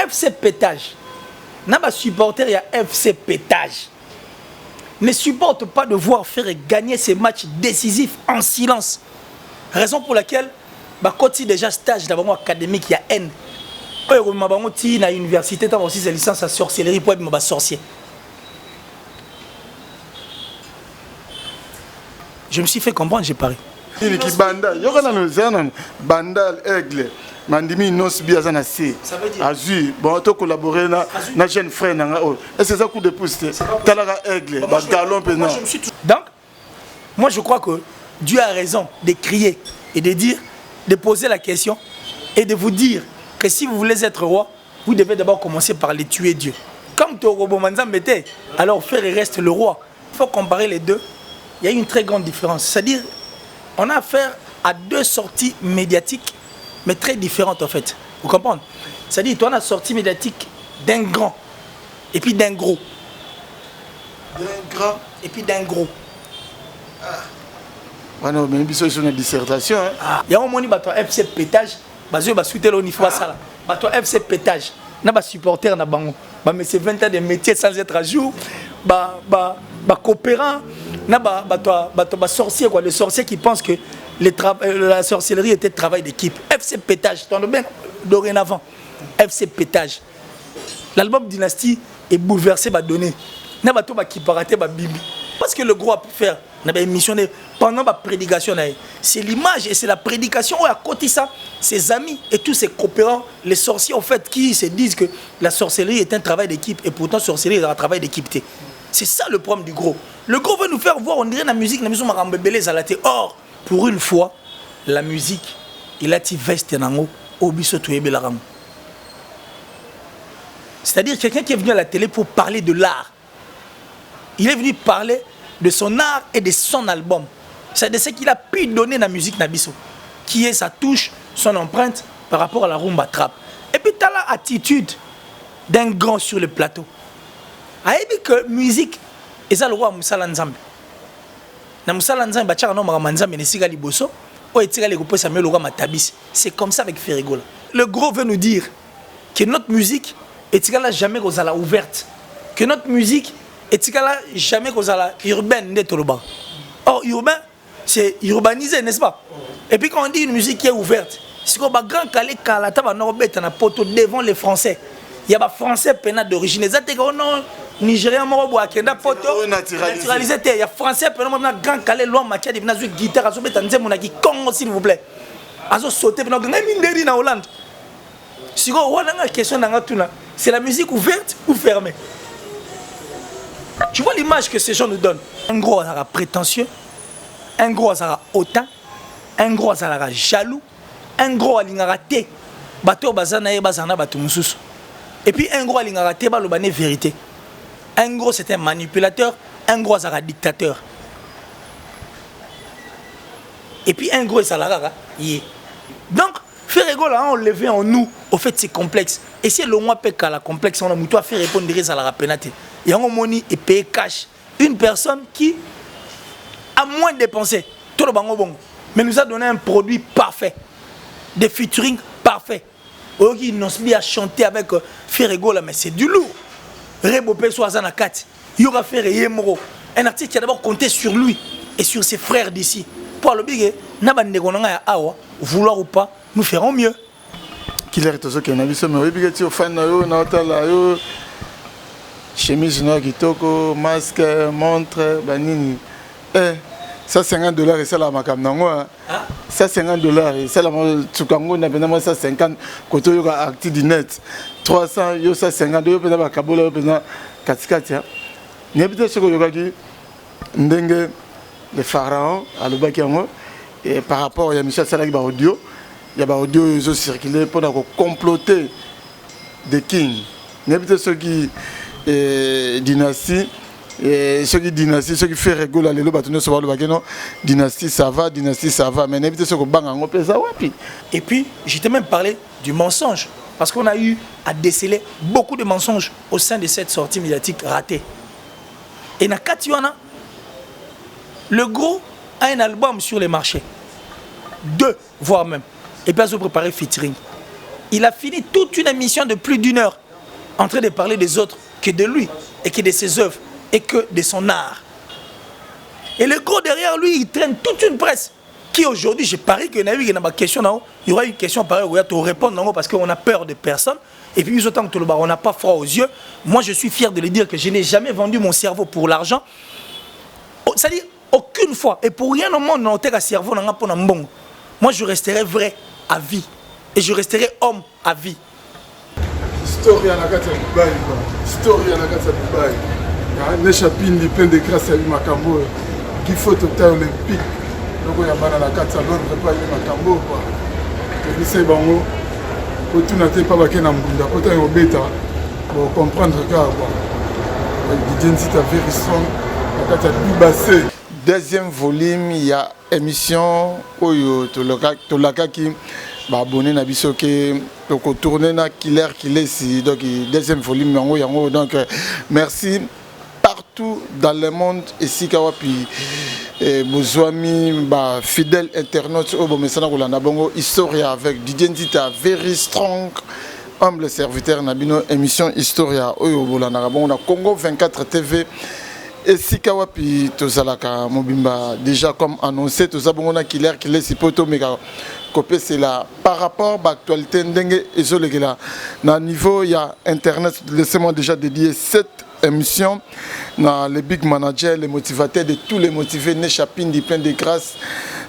FC Pétage. N'a supporter, il y a FC Pétage. Ne supporte pas de voir faire gagner ces matchs décisifs en silence. Raison pour laquelle, quand il y a déjà stage d'abord académique, il y a haine. Quand il y a l'université, il y a aussi ses licences à sorcellerie pour être sorcier. Je me suis fait comprendre, j'ai parlé. Bandal, aigle, mandimi nos biazana C. Azui, bon, tu collaborer na jeune frère nanga. Et c'est ça coup de pouce. Talara aigle, galon pénal. Donc, moi je crois que Dieu a raison de crier et de dire, de poser la question et de vous dire que si vous voulez être roi, vous devez d'abord commencer par les tuer Dieu. Comme Torobo Manzambete, alors frère il reste le roi. Il faut comparer les deux. Il y a une très grande différence. C'est-à-dire, on a affaire à deux sorties médiatiques, mais très différentes en fait. Vous comprenez? C'est-à-dire, toi, on a une sortie médiatique d'un grand et puis d'un gros. D'un grand et puis d'un gros. Ah non, mais c'est une dissertation. Il y a un moment où FC Pétage, il va souhaiter l'uniforme ça. FC Pétage, il y a supporter na bango. Mais c'est 20 ans de métier sans être à jour. Coopérant, sorcier quoi, les sorciers qui pensent que la sorcellerie était travail d'équipe. FC Pétage, dorénavant. FC Pétage. L'album Dynastie est bouleversé, donné. Parce que le gros a pu faire, missionné pendant ma prédication. C'est l'image et c'est la prédication où à côté ça, ses amis et tous ses coopérants, les sorciers en fait, qui se disent que la sorcellerie est un travail d'équipe et pourtant sorcellerie est un travail d'équipe. C'est ça le problème du gros. Le gros veut nous faire voir, on dirait la musique, la musique marambébélé zalaté. Or, pour une fois, la musique, il a dit veste nango, obiso tuebe la ramo. C'est-à-dire quelqu'un qui est venu à la télé pour parler de l'art. Il est venu parler de son art et de son album. C'est de ce qu'il a pu donner dans la musique Nabiso, qui est sa touche, son empreinte par rapport à la rumba trap. Et puis tu as l'attitude d'un grand sur le plateau. Aïe que musique et ça le roi Moussala Nzambe. Na Moussala Nzambe bachara no mara Nzambe ne siga liboso o etira le repose Samuel le roi Matabis. C'est comme ça avec Ferrego là. Le gros veut nous dire que notre musique etira là jamais kozala ouverte. Que notre musique etira là jamais kozala urbaine de Toloba. Or urbain c'est urbanisé, n'est-ce pas? Et puis quand on dit une musique qui est ouverte, c'est qu'on va grand calé kalata ba no beta na poto devant les Français. Il y a des Français pénal d'origine. Les autres, non, Nigériens, il y a poto naturalisé. Il y a Français pénal grand calé loin matière de venir guitare à sauver tanzé mon aki Congo s'il vous plaît. Azo sauter pénal grand minderi na Hollande. Si on a une question dans la c'est la musique ouverte ou fermée? Tu vois l'image que ces gens nous donnent. Un gros sera prétentieux, un gros sera hautain, un gros sera jaloux, un gros sera raté. Bateau bazana et bazana bateau mususu. Et puis un gros a raté la vérité. Un gros c'est un manipulateur, un gros c'est un dictateur. Et puis un gros c'est la yeah. Donc Ferrego là on levé en nous au fait c'est complexe. Et si le mois pèque à la complexe on a mutué à faire répondre à la pénalité. Il y a un money et payer cash. Une personne qui a moins dépensé tout le bango bon, mais nous a donné un produit parfait, des featuring parfaits. Il nous a chanté avec Ferrego là, mais c'est du lourd. Rebopé Soazana 4, il y aura Ferrego. Un artiste qui a d'abord compté sur lui et sur ses frères d'ici. Pour le big, vouloir ou pas, nous ferons mieux. Qu'il est tout ce qu'on a vu, mais oui, bien sûr, fan chemise noire kitoko, masque, montre, banini. Ça $50 et ça la makam nango. Ça $50 et ça la tukango na bena ça 50 koto yo acti du net. 300 yo ça 50 yo pena ba kabola yo pena katikati. N'habite ce que yo kaki ndenge le pharaon à lobaki yango et par rapport à Michel Salaki ba audio, il y a ba audio yo circuler pour comploter des kings. N'habite ce qui dynastie. Et ceux qui dynastie, ceux qui fait rigoler les lobes, dynastie ça va, mais n'évitez ce que bang ça wapi. Et puis, j'ai même parlé du mensonge, parce qu'on a eu à déceler beaucoup de mensonges au sein de cette sortie médiatique ratée. Et na Katiwana, le gros a un album sur les marchés, 2 voire même, et puis ils ont préparé featuring. il a fini toute une émission de plus d'1 heure en train de parler des autres que de lui et que de ses œuvres et que de son art. Et le gros derrière lui, il traîne toute une presse qui aujourd'hui, je parie qu'il y a eu une question, il y aura une question pareille où il y a tout répondre parce qu'on a peur de personne. Et puis, autant que on n'a pas froid aux yeux. Moi, je suis fier de le dire que je n'ai jamais vendu mon cerveau pour l'argent. C'est-à-dire, aucune fois. Et pour rien au monde, on a un cerveau, moi, je resterai vrai à vie. Et je resterai homme à vie. Story à la carte à Dubaï. Story à la carte à Dubaï. Il y a un chapin plein de grâce à Makambo qui faut au temps olympique. Donc, il y a la carte à Londres, pas Makambo. Et c'est bon. Pour tout n'attendre pas baquer dans Mbunda. Pour tout bêta. Pour comprendre quoi. L'identité very strong. La carte à Dubaï. Deuxième volume, il y a émission Oyo Tolaka qui va abonner na biso ke donc tourner na killer si donc deuxième volume yango donc merci partout dans le monde ici kawapi bozwami ba fidèle internaute au bomesana kolanda bongo Historia avec Didier Nzita very strong humble serviteur na bino émission Historia oyo bolanda bongo na Congo 24 TV. Et si Kawapi Tozalaka Mobimba, déjà comme annoncé, Tozabongona Killer si poto mega copé c'est là par rapport à l'actualité ndenge et là. Na niveau il y a internet, laissez-moi déjà dédier cette émission dans les big managers, les motivateurs de tous les motivés, né chapine du plein de grâce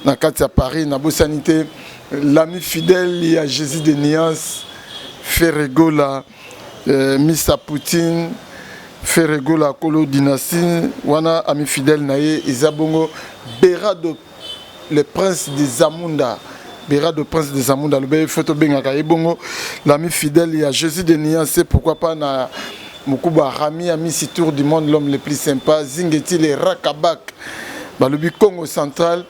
dans Katia Paris, na Sanité, l'ami fidèle, il y a Jésus de Nias, Ferregola, Missa Poutine. Ferrego la Kolo Dynastie, wana ami fidèle naye Isabongo Berado le prince de Zamunda. Berado prince de Zamunda, le bel photo bengaka ebongo l'ami fidèle il y a Jésus de Niancé, pourquoi pas na Mukuba Rami ami si tour du monde l'homme le plus sympa Zingeti les Rakabak. Ba le Congo central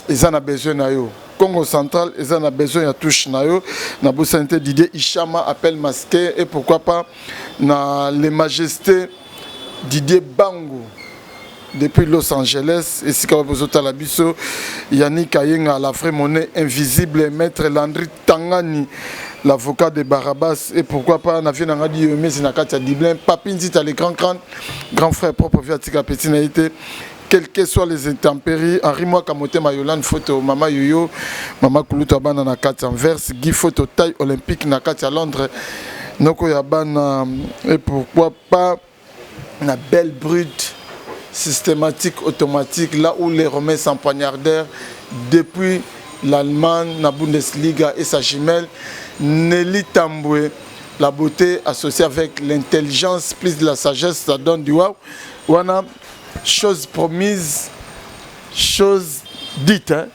ils en a besoin na yo. Congo central, ils en ont besoin de touche nayo. Na Santé Didier Ishama appel masqué et pourquoi pas na les majestés Didier Bango depuis Los Angeles et si quand vous êtes à la biso Yannick Ayenga la vraie monnaie invisible maître Landry Tangani l'avocat de Barabas et pourquoi pas na viena ngadi yomé sinakati Diblin Papinzi ta les grand frère propre viatika petit naïté. Quelles que soient les intempéries, Henri Moua Kamote Mayolan photo, Mama Yoyo, Mama Kuluta Bana na Katia Anvers, Guy photo taille olympique na Katia Londres, Noko Yabana, et pourquoi pas na belle brute systématique, automatique, là où les Romains s'empoignardèrent depuis l'Allemagne, la Bundesliga et sa jumelle, Nelly Tamboué, la beauté associée avec l'intelligence, plus de la sagesse, ça donne du wow. Wana, chose promise, chose dite, hein?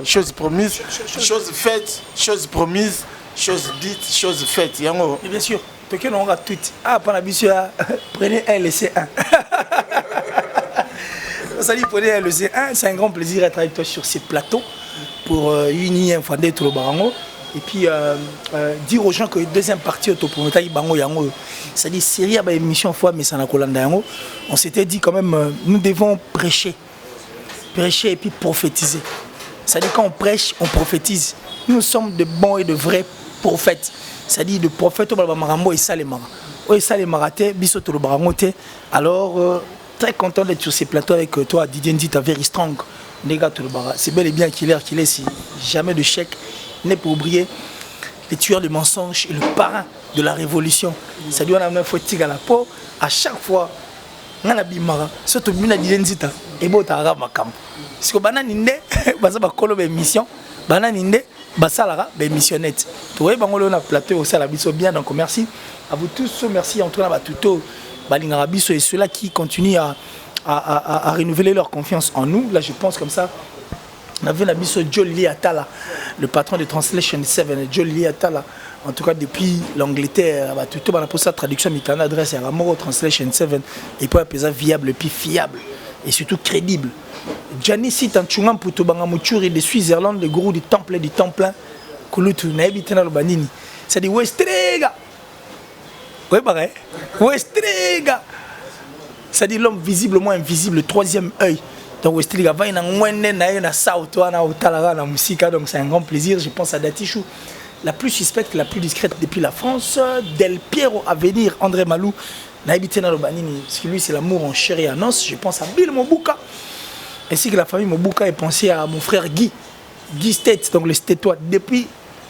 Chose promise, chose faite, chose promise, chose dite, chose faite. Et bien sûr, on aura tout. Ah, prenez un, laissez un. Ça dit, prenez un, laissez un. C'est un grand plaisir d'être avec toi sur ces plateaux pour unir un tout le barango. Et puis dire aux gens que la deuxième partie c'est-à-dire série à émission fois mais ça n'a on s'était dit quand même nous devons prêcher et puis prophétiser. C'est-à-dire quand on prêche on prophétise. Nous sommes de bons et de vrais prophètes. C'est-à-dire de prophètes et ça les marathés biso le barangote. Alors très content d'être sur ces plateaux avec toi Didier Nzita very strong. C'est bel et bien qu'il est si jamais de chèque n'est pas oublié les tueurs de mensonges et le parrain de la révolution. C'est-à-dire qu'on a un fouettig à la peau. À chaque fois, on a bimara. Surtout Mina Dilenzita. Et bon, tu as makam. Parce que bananinde, basa ba kolo ba émission. Bananinde, basa lara ba émissionnette. Tu vois, on a plateau aussi à la biso bien. Donc merci à vous tous. Merci en tout cas à tuto balingara biso et ceux-là qui continuent à renouveler leur confiance en nous. Là, je pense comme ça. On avait la mission Jolie Atala, le patron de Translation 7, Jolie Atala. En tout cas, depuis l'Angleterre, tout le monde a posé sa traduction, mais il adresse à Ramoro Translation 7, et puis un viable, puis fiable, et surtout crédible. Gianni cite un chungam pour Tobanga Moutouri de Suisse-Irlande, le gourou du Temple, Kulutu, Naibitena Lobanini. C'est dit Westrega. Oui, pareil. Westrega. C'est dit l'homme visiblement invisible, le troisième œil. Donc Westrega va na ngwene na na sauto na utala na musika, donc c'est un grand plaisir. Je pense à Datichou la plus suspecte, la plus discrète depuis la France, Del Piero à venir, André Malou, Naïbité Nalobanini, parce que lui c'est l'amour en chair et en os, je pense à Bill Mobuka, ainsi que la famille Mobuka, et pensé à mon frère Guy State, donc le Stétois, depuis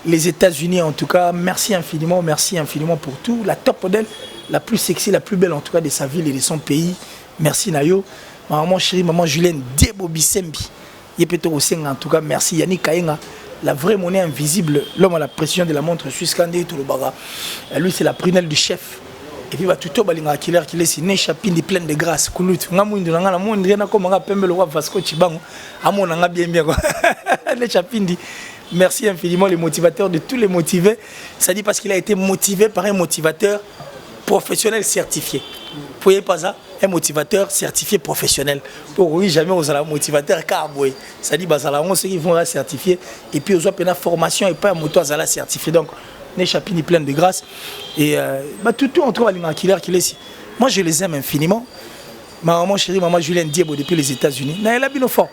les États-Unis en tout cas, merci infiniment pour tout, la top modèle, la plus sexy, la plus belle en tout cas de sa ville et de son pays, merci Nayo, maman chérie, maman Julienne Diebo Bisembi, Yepeto Osenga en tout cas, merci Yannick Kayenga, la vraie monnaie invisible, l'homme à la précision de la montre suisse Kandé tout le baga. Lui c'est la prunelle du chef. Et puis tout balinga killer qui laisse né chapindi pleine de grâce kulut. Ngamundu nga la monde rien comme nga pembe le roi Vasco Chibango. Amona nga bien quoi. Les chapindi. Merci infiniment les motivateurs de tous les motivés. Ça dit parce qu'il a été motivé par un motivateur professionnel certifié. Vous voyez pas ça? Un motivateur certifié professionnel. Pour oui, jamais on a un motivateur carboué. Ça dit, on ceux qui vont la certifier. Et puis, on a une formation et pas un moto à la certifier. Donc, les chapini plein de grâce. Et tout on trouve à killer qui est ici. Moi, je les aime infiniment. Ma maman chérie, maman Julienne Diebo depuis les États-Unis. Elle a bien fort.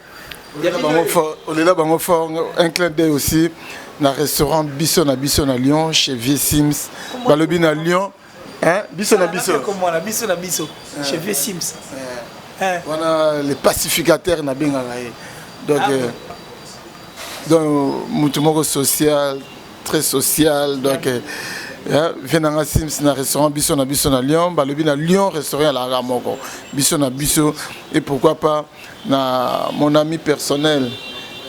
On est là, un clin d'œil aussi. Dans le restaurant Bisson à Lyon, chez Vieux Sims. Balobine à Lyon. Hein? Bisson à Bisso. Comment on a Bisson à Bisso chez Vieux Sims. On a les pacificateurs na bien donc mutumoko social, très social. Donc viens dans Sims dans restaurant Bisson à Lyon. Balobine à Lyon, restaurant à la Ramoko. Bisson à Bisso. Et pourquoi pas na mon ami personnel.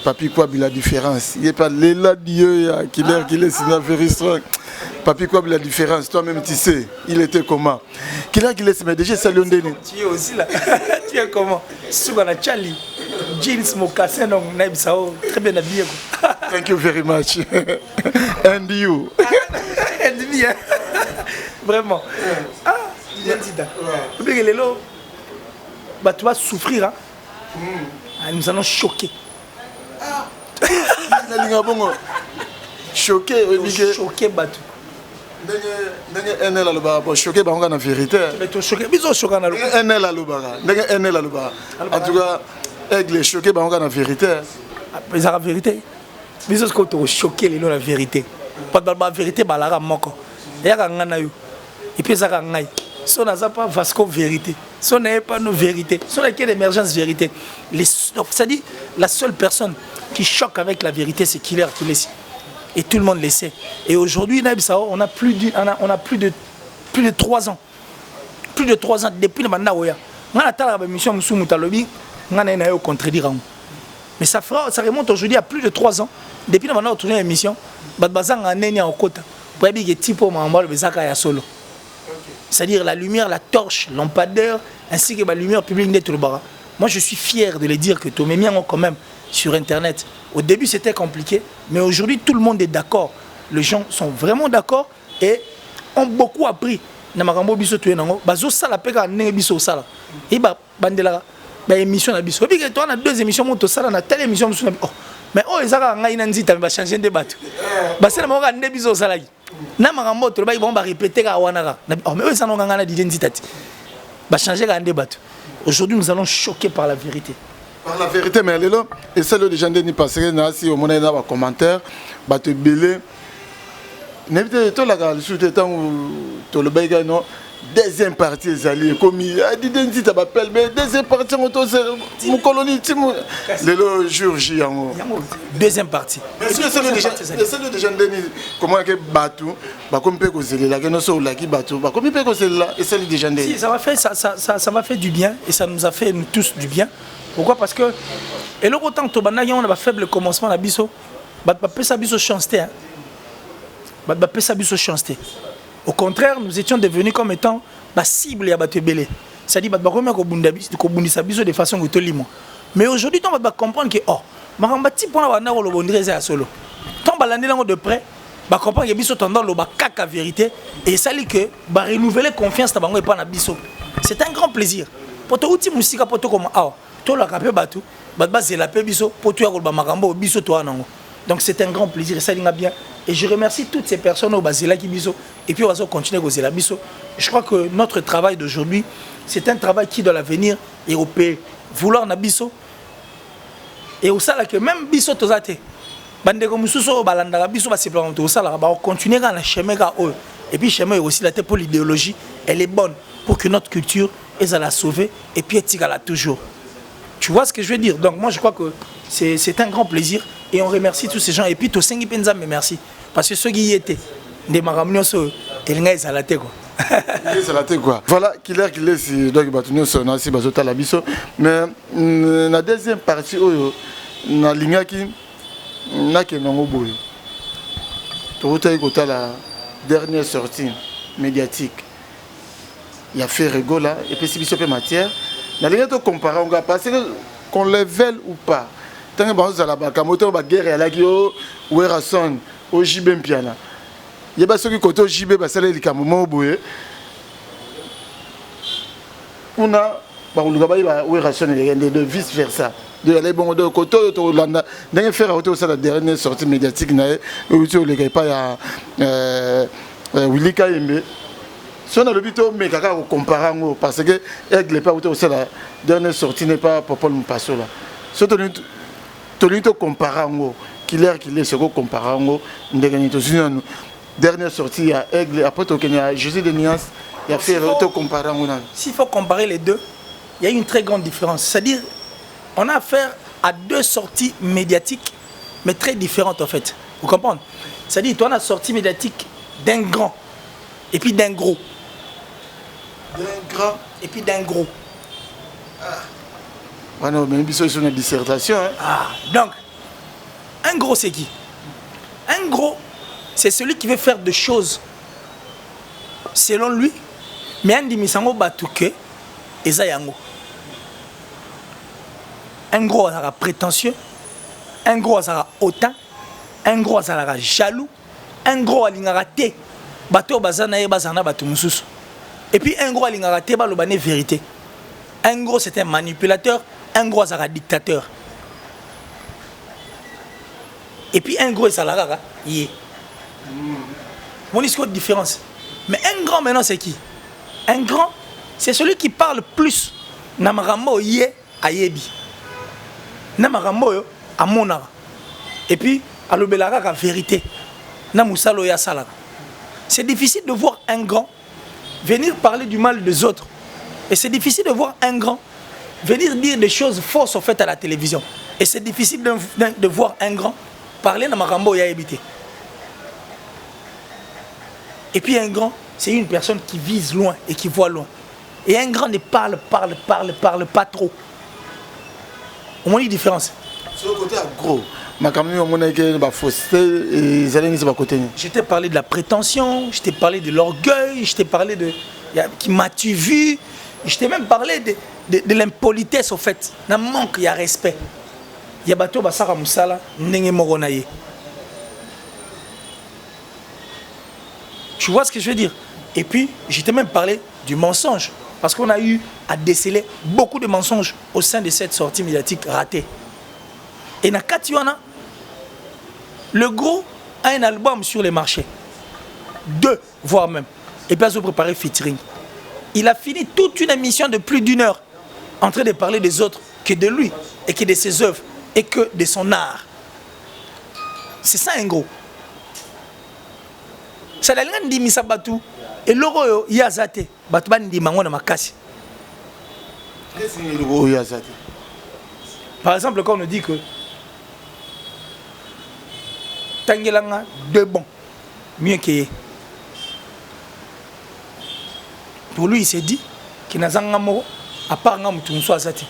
Papi quoi la différence. Il n'y a pas l'élan Dieu qui est signé restaurant. Papi quoi la différence. Toi-même tu sais, il était comment. Qui est mais déjà salut Ndeni. Tu es aussi là. Tu es comment. Sougana Charlie. Jeans mocassin donc naibsao très bien habillé. Thank you very much. And you. And me. Vraiment. Ah, j'ai dit ça. Bien les lots. Bah tu vas souffrir hein. Nous allons choquer. Choqué, choqué Batou. Choqué, on a vérité. En tout cas, aigle choqué, on a vérité. Mais la vérité. Mais ce que tu choqué, la vérité. Pas de la vérité, la moko. Et puis ça a si on n'a pas Vasco vérité, si on n'a pas nos vérités, si on n'a qu'une émergence vérité, c'est-à-dire la seule personne qui choque avec la vérité, c'est Killer qui laisse. Et tout le monde le sait. Et aujourd'hui, on a plus de 3 ans. Plus de 3 ans depuis le mandat. On a la mission Moussou-Moutalobi, on a contredire. Mais ça remonte aujourd'hui à plus de 3 ans. Depuis le mandat, on a tourné l'émission. Badbazang a néni en côte. Pour que tipo mamba le bezaka ya solo. C'est-à-dire la lumière, la torche, lampadaire, ainsi que la lumière publique de Touloubara. Moi, je suis fier de le dire que tous mes miens ont quand même sur Internet. Au début, c'était compliqué, mais aujourd'hui, tout le monde est d'accord. Les gens sont vraiment d'accord et ont beaucoup appris. Namakambo biso tué nango, bazo sala peka nenge biso sala. Et bandela émission na biso. Et puis toi on a 2 émissions moto sala na telle émission na oh. Mais oh ezaka ngai na nzita ba changer de bateau. Ba sala mo ka nde biso sala ki. Na makambo to ba ils vont répéter ka wana ka. Oh mais eux ça non ngana di nzita ti. Ba changer ka nde bateau. Aujourd'hui nous allons choquer par la vérité. Par la vérité mais lelo et ça le gens ni passer na si au mona na ba commentaire ba te belé. N'évitez tout la gare sous le temps tout le baïga non. Deuxième partie les alliés comme il a dit d'enzi ta appelle mais deuxième partie mon colonie le jour J en deuxième partie mais c'est déjà comment que bateau ba comme peut causer la que nous sur la qui bateau ba comme peut causer là et c'est déjà si ça m'a fait du bien et ça nous a fait nous tous du bien. Pourquoi? Parce que et le autant to bana on a faible commencement la biso ba pas ça biso chanceté hein ba pas ça biso chanceté. Au contraire, nous étions devenus comme étant la cible à Batebele. C'est-à-dire que nous avons de façon que mais aujourd'hui, on va comprendre que oh, Marambati pour la bande le bondreze à solo. Tant balandi de près, va comprendre que biso tendant le caca vérité et ça dit que va renouveler confiance dans bango et pas na biso. C'est un grand plaisir. Pour toi outil musique pour toi comme ah, toi la capé batu, ba c'est la pe biso pour toi ko ba makambo biso toi nango. Donc c'est un grand plaisir et ça dit bien. Et je remercie toutes ces personnes au Basila qui biso et puis on va continuer à la biso. Je crois que notre travail d'aujourd'hui, c'est un travail qui doit l'avenir et au pays vouloir na biso et au sala que même biso tozate bandeko mususu balandaka biso basepelaka to sala ba continuer dans le chemin ka eux et puis chemin aussi la tête pour l'idéologie elle est bonne pour que notre culture elle la sauver et puis elle toujours. Tu vois ce que je veux dire? Donc moi je crois que c'est un grand plaisir et on remercie tous ces gens et puis to sengi penza mais merci parce que ceux qui y étaient des maramnyo so el ngai za la tête quoi. Quoi. Voilà, qu'il est si donc batunyo so na si bazota la biso mais la deuxième partie na lingaki na kenongo boyo. Toutayi kota la dernière sortie médiatique. Il y a fait rigola et puis si biso pe matière na linga to comparer on va passer qu'on le veuille ou pas. Tant que banzo la ba kamoto ba guerre ala ki o Werason o JB Mpiana. Il y a ceux qui côté au JB ba sala lika moment boye. On a ba uluga ba Werason et de vice versa. De aller bon de côté to landa ndenge faire auto ça la dernière sortie médiatique na o tu le gars pas ya Willy Kayembe. Si on a le but de me comparer parce que Aigle pas aussi la dernière sortie n'est pas Popol Mpasso là. Si on a comparer qu'il est ce qu'on compare dernière sortie il y a Aigle après il y a Jésus de Nias il y a fait comparer. S'il faut comparer les deux, il y a une très grande différence. C'est-à-dire on a affaire à deux sorties médiatiques mais très différentes en fait. Vous comprenez? C'est-à-dire toi on a sortie médiatique d'un grand et puis d'un gros. D'un grand et puis d'un gros. Ah non, mais c'est une dissertation. Hein. Ah, donc, un gros c'est qui? Un gros, c'est celui qui veut faire des choses selon lui, mais un dimisango batuke et zayango. Un gros sera prétentieux, un gros sera hautain, un gros sera jaloux, un gros alingara te, bato bazana et bazana batu mususu. Et puis un gros alingara te balobane vérité. Un gros c'est un manipulateur, un gros c'est un dictateur. Et puis un gros c'est la yé. Mon discours de différence. Mais un grand maintenant c'est qui? Un grand c'est celui qui parle plus namarambo yé ayebi. Namarambo yo amonara. Et puis alobelara la vérité. Namusalo ya sala. C'est difficile de voir un grand venir parler du mal des autres. Et c'est difficile de voir un grand venir dire des choses fausses en fait à la télévision. Et c'est difficile de voir un grand parler dans Marambo et habité. Et puis un grand, c'est une personne qui vise loin et qui voit loin. Et un grand ne parle pas trop. Au moins une différence. Sur le côté gros. Je t'ai parlé de la prétention, je t'ai parlé de l'orgueil, je t'ai parlé de qui m'as-tu vu, je t'ai même parlé de l'impolitesse au fait. Il manque, il y a respect. Il y a bateau basara musala nenge moronaye. Tu vois ce que je veux dire? Et puis, je t'ai même parlé du mensonge parce qu'on a eu à déceler beaucoup de mensonges au sein de cette sortie médiatique ratée. Et na Katiwana, le gros a un album sur les marchés. 2, voire même. Et puis, ils ont préparé featuring. Il a fini toute une émission de plus d'1 heure en train de parler des autres que de lui, et que de ses œuvres, et que de son art. C'est ça un gros. C'est la langue de Misabatu. Et l'oro yazate, Batban di Mangon Makasi. Par exemple, quand on nous dit que Tangelanga, 2 bons, mieux que. Pour lui, il s'est dit qu'il n'a pas à part Azati.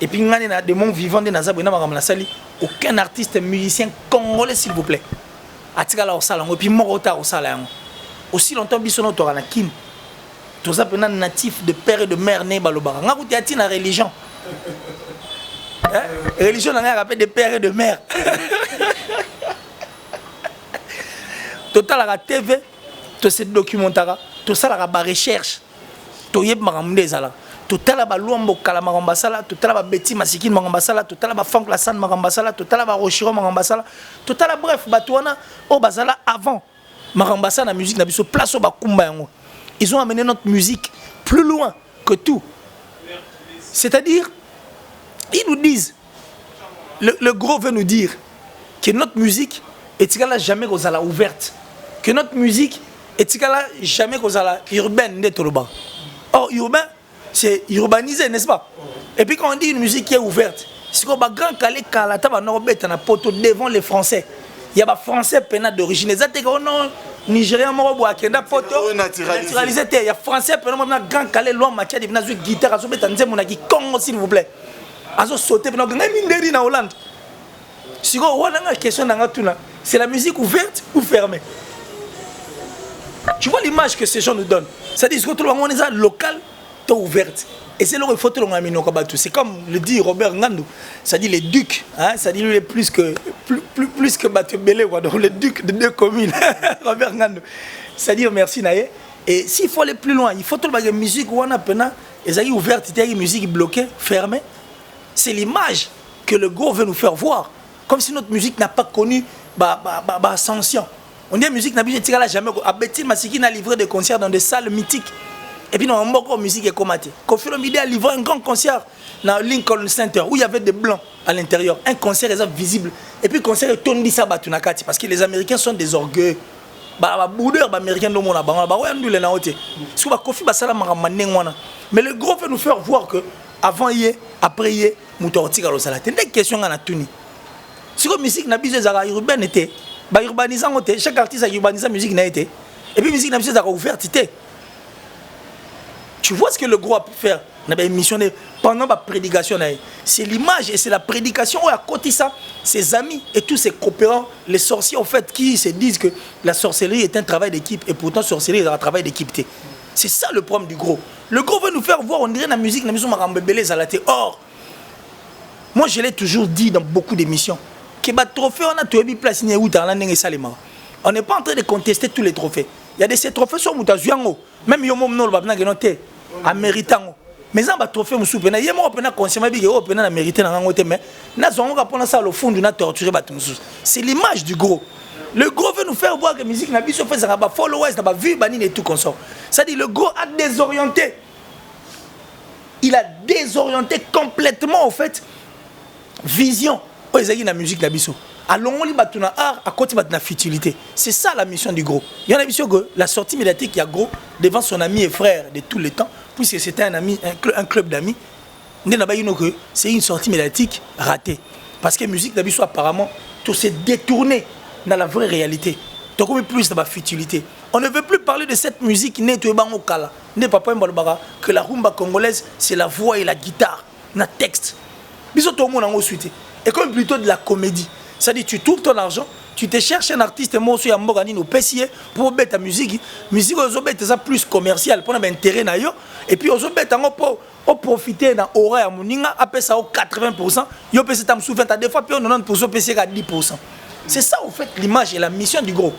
Et puis, il y a des mondes vivants de Nazabou et aucun artiste musicien congolais, s'il vous plaît. Atikala au salon, et puis Morota au salon. Aussi longtemps, Bissono Toranakin. Tout ça, c'est natif de père et de mère né Balobara. On a goûté la religion. Religion, on a rappelé de père et de mère. Total la TV, tout ce documentaire, tout ça la recherche, tout yeb maramde zala, total la luambo kala marambasala, total la beti masikine marambasala, total la funk la san marambasala, total la rochiro marambasala, total la bref batouana au bazala avant marambasala la musique na biso place au bakumba yango. Ils ont amené notre musique plus loin que tout. C'est-à-dire, ils nous disent, le gros veut nous dire, que notre musique est jamais ouverte, que notre musique est jamais urbaine. Or, urbain, c'est urbanisé, n'est-ce pas? Et puis quand on dit une musique qui est ouverte, c'est qu'on va grand calé kalata va norbet na poto devant les Français. Il y a des Français pena d'origine. Exact que non Nigérien mo bo akenda poto naturalisé. Il y a Français pena mo grand calé loin matia de na jouer guitare azo beta nzembo na ki Congo s'il vous plaît. Azo sauter pena nga minderi na Hollande. Si on wana nga question na tuna, c'est la musique ouverte ou fermée? Tu vois l'image que ces gens nous donnent. Ça dit que tout le monde est local, tout ouverte. Et c'est là qu'il faut tout le monde. C'est comme le dit Robert Ngandou. Ça dit les ducs. Hein, ça dit lui plus que Bateau Belé, donc le duc de 2 communes. Robert Ngandou. Ça dit merci Naye. Et s'il faut aller plus loin, il faut tout le monde musique ou on a peine. Et ça dit ouverte, il y a une musique bloquée, fermée. C'est l'image que le gros veut nous faire voir. Comme si notre musique n'a pas connu ascension. On dit la musique n'a jamais. Abeti Masiki n'a livré des concerts dans des salles mythiques. Et puis, non, la musique est commatée. Kofi Olomide a livré un grand concert dans Lincoln Center où il y avait des blancs à l'intérieur. Un concert visible. Et puis, le concert est tourné ça parce que les Américains sont des orgueils. Mais le gros veut nous faire voir que avant hier, après hier, nous avons tiré au salat. C'est une question à la tuni. Si la musique n'a pas urbaine, chaque artiste a urbanisé la musique. Et puis la musique n'a pas ouverte. Tu vois ce que le gros a pu faire pendant ma prédication. C'est l'image et c'est la prédication où à côté ça, ses amis et tous ses coopérants, les sorciers en fait, qui se disent que la sorcellerie est un travail d'équipe et pourtant sorcellerie est un travail d'équipe. C'est ça le problème du gros. Le gros veut nous faire voir, on dirait la musique, Or, moi je l'ai toujours dit dans beaucoup d'émissions, que le trophée on a tout place on n'est pas en train de contester tous les trophées. Il y a des ces trophées sur Moutazuango, même Yomo no le babna genoté à méritant. Mais ça, trophée me soupena. Il y a moi pena conscient bi que pena na mérité na ngote mais na zongo ka pona ça le fond na torturer batumsu. C'est l'image du gros. Le gros veut nous faire voir que la musique n'a pas fait ça ba followers n'a pas vu banine et tout consort. Ça dit le gros a désorienté. Il a désorienté complètement en fait vision. Oh ezaki na musique na biso. Allons on batuna art à côté batuna futilité. C'est ça la mission du gros. Il y a une mission que la sortie médiatique il y a gros devant son ami et frère de tous les temps puisque c'était un ami un club d'amis. C'est une sortie médiatique ratée parce que la musique n'a pas apparemment tout s'est détourné dans la vraie réalité. Donc on plus dans la futilité. On ne veut plus parler de cette musique née de Bangokala, n'est pas que la rumba congolaise c'est la voix et la guitare, le texte. Bisous tout le monde en suite. Et comme plutôt de la comédie. Ça dit tu trouves ton argent, tu te cherches un artiste moi aussi à Mbogani au PCA pour mettre ta musique aux obètes ça plus commercial pour intérêt na yo et puis aux obètes pour profiter dans horaire moninga après ça au 80% yo PC tam souvent des fois puis 90% PC à 10%. C'est ça en fait l'image et la mission du gros.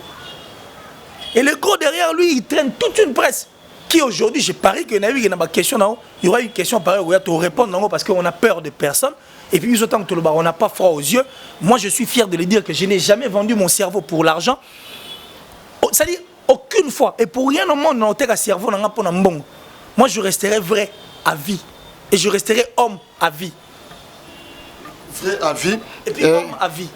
Et le gros derrière lui il traîne toute une presse qui aujourd'hui je parie qu'il y a une question là, il y aura une question pareille où il y a tout répondre parce qu'on a peur de personne. Et puis, autant que on n'a pas froid aux yeux. Moi, je suis fier de le dire que je n'ai jamais vendu mon cerveau pour l'argent. C'est-à-dire, aucune fois. Et pour rien au monde, on a un cerveau, on a un bon. Moi, je resterai vrai à vie. Et je resterai homme à vie. Vrai à vie. Et puis, homme à vie.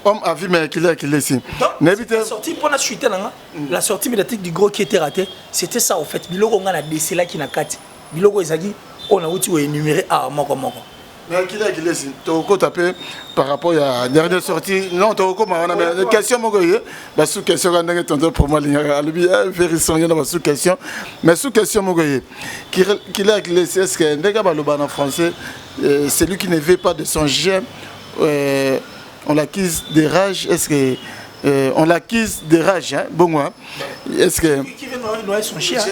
Homme à vie, mais qu'il est ici. La sortie, pour la sortie médiatique du gros qui était raté, c'était ça, en fait. Bilogo, on a la décès qui n'a qu'à. Bilogo, on a énuméré à moko. Mais qui est ici? Tu as tapé par rapport à la dernière sortie. Non, tu as une question. Sous question, pour moi, il y a une sous question. Mais sous question, qui est est-ce que en français, c'est lui qui ne veut pas de son gemme, on l'accuse de rage. Est-ce que on l'accuse de rage? Bon, moi. Est-ce que. Qui veut noyer son chien?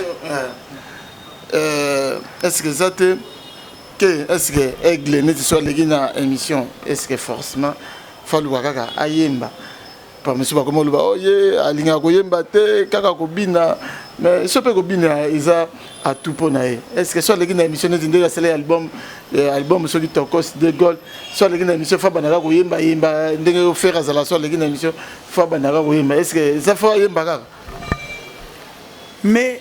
Est-ce que ça te. Est-ce que Aigle n'est pas une émission? Est-ce que forcément il faut que ayemba par monsieur comme le oye alinga koyemba te kaka kobina mais ce peut kobina isa à tout pour nae. Est-ce que soit les émission n'est pas album sur du Tokos de Gold soit les émission fa banaka koyemba yemba ndenge faire à la soit les émission fa banaka koyemba. Est-ce que ça faut yemba kaka? Mais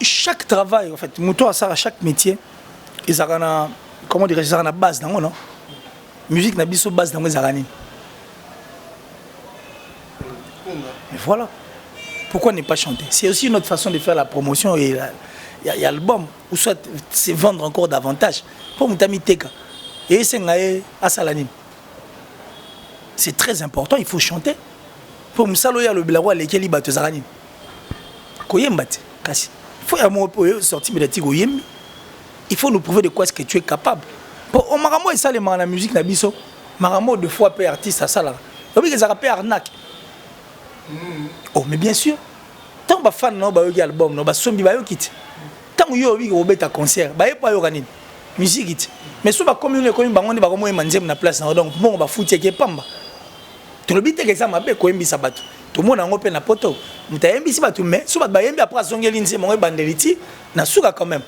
chaque travail en fait muto à chaque métier ils ont comment dire, ils ont une base dans non musique na biso base dans les arani voilà. Pourquoi ne pas chanter? C'est aussi une autre façon de faire la promotion et il y a l'album, ou soit c'est vendre encore davantage. Pour Moutami Teka. Et c'est à Salanine. C'est très important, il faut chanter. Pour Moussaloya le Blaroua, lesquels ils battent Zaranine. Koyembate, Kassi. Il faut y avoir sortir de Tigoyem. Il faut nous prouver de quoi est-ce que tu es capable. Pour Maramo et ça, les la musique, Nabiso. Maramo, deux fois, peu artiste à ça là. Oui, ils ont rappelé arnaque. Oh, mais bien sûr. Tant que fan non, bah album, non, bah sombi bah quitte. Tant que yo au bêta concert, bah pas yo ganine. Musique quitte. Mais si bah comme on est connu, bah on est bah comment manzem na place, donc bon bah foutre qui pamba. Tout le but est que ça m'a bé ko yembi sabato. Tout le monde a open na poto. Muta yembi si batou mais si bah yembi après zongeli nse mon bandeliti na suka quand même.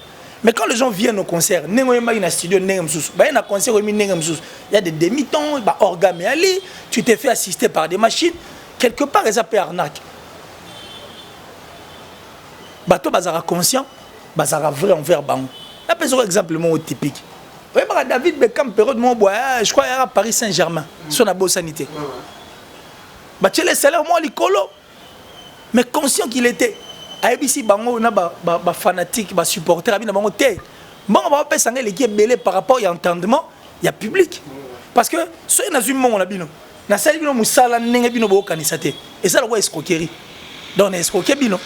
Mais quand les gens viennent au concert, nengo yemba na studio nengam sous. Bah na concert yembi nengam sous. Il y a des demi-tons, bah organe ali, tu t'es fait assister par des machines. Quelque part, ils appellent arnaque. Bateau bazara conscient, bazara vrai envers bango. Là, par exemple, mon typique. Vous voyez, David Beckham, période mon bois, je crois à Paris Saint-Germain, son abo sanité. Bah, tu es le salaire, moi, l'icolo. Mais conscient qu'il était. A ABC bango, on a fanatique, supporter, à bango té. Bon, on va pas penser l'équipe belé par rapport à l'entendement, il y a public. Parce que, ce n'est pas un monde, là, na sali bino musala nenga bino bo kanisa te et ça le escroquerie donc escroquer bino